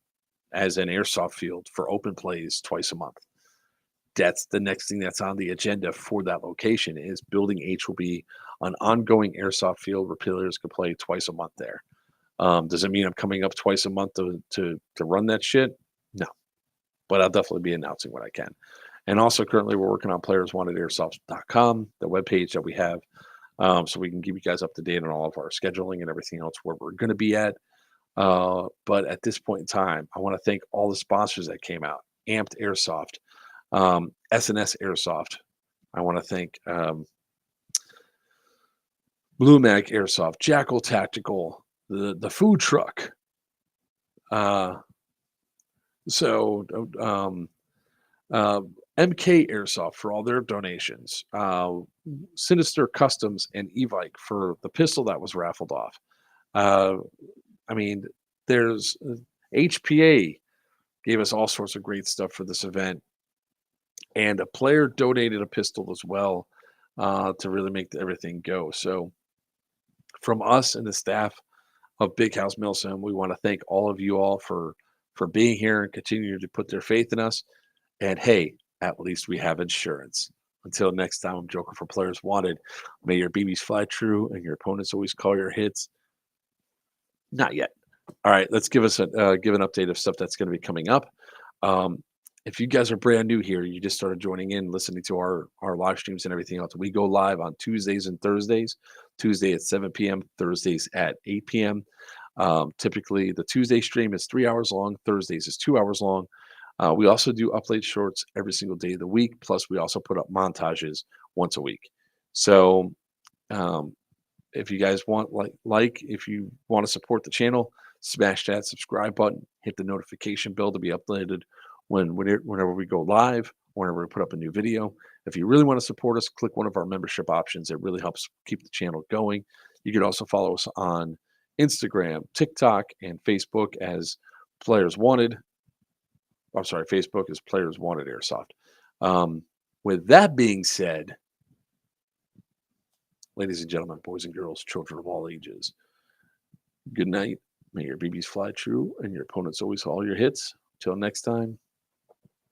as an airsoft field for open plays twice a month. That's the next thing that's on the agenda for that location is Building H will be an ongoing airsoft field where players can play twice a month there. Does it mean I'm coming up twice a month to run that shit? No, but I'll definitely be announcing when I can. And also currently we're working on playerswantedairsoft.com, the webpage that we have, so we can keep you guys up to date on all of our scheduling and everything else where we're going to be at. But at this point in time, I want to thank all the sponsors that came out. Amped Airsoft, SNS Airsoft. I want to thank Blue Mag Airsoft, Jackal Tactical, the food truck. So MK Airsoft for all their donations. Sinister Customs and Evike for the pistol that was raffled off. I mean, there's HPA gave us all sorts of great stuff for this event. And a player donated a pistol as well to really make everything go. So from us and the staff of Big House Milsim, we want to thank all of you all for being here and continuing to put their faith in us. And hey, at least we have insurance. Until next time, I'm Joker for Players Wanted. May your BBs fly true and your opponents always call your hits. Not yet. All right, let's give an update of stuff that's going to be coming up. If you guys are brand new here, you just started joining in, listening to our live streams and everything else. We go live on Tuesdays and Thursdays. Tuesday at 7 p.m., Thursdays at 8 p.m. Typically, the Tuesday stream is 3 hours long. Thursdays is 2 hours long. We also do upload shorts every single day of the week. Plus, we also put up montages once a week. So, if you guys want, if you want to support the channel, smash that subscribe button, hit the notification bell to be updated whenever we go live, whenever we put up a new video. If you really want to support us, click one of our membership options. It really helps keep the channel going. You can also follow us on Instagram, TikTok, and Facebook as Players Wanted. I'm sorry, Facebook is Players Wanted Airsoft. With that being said, ladies and gentlemen, boys and girls, children of all ages, good night. May your BBs fly true and your opponents always haul your hits. Till next time,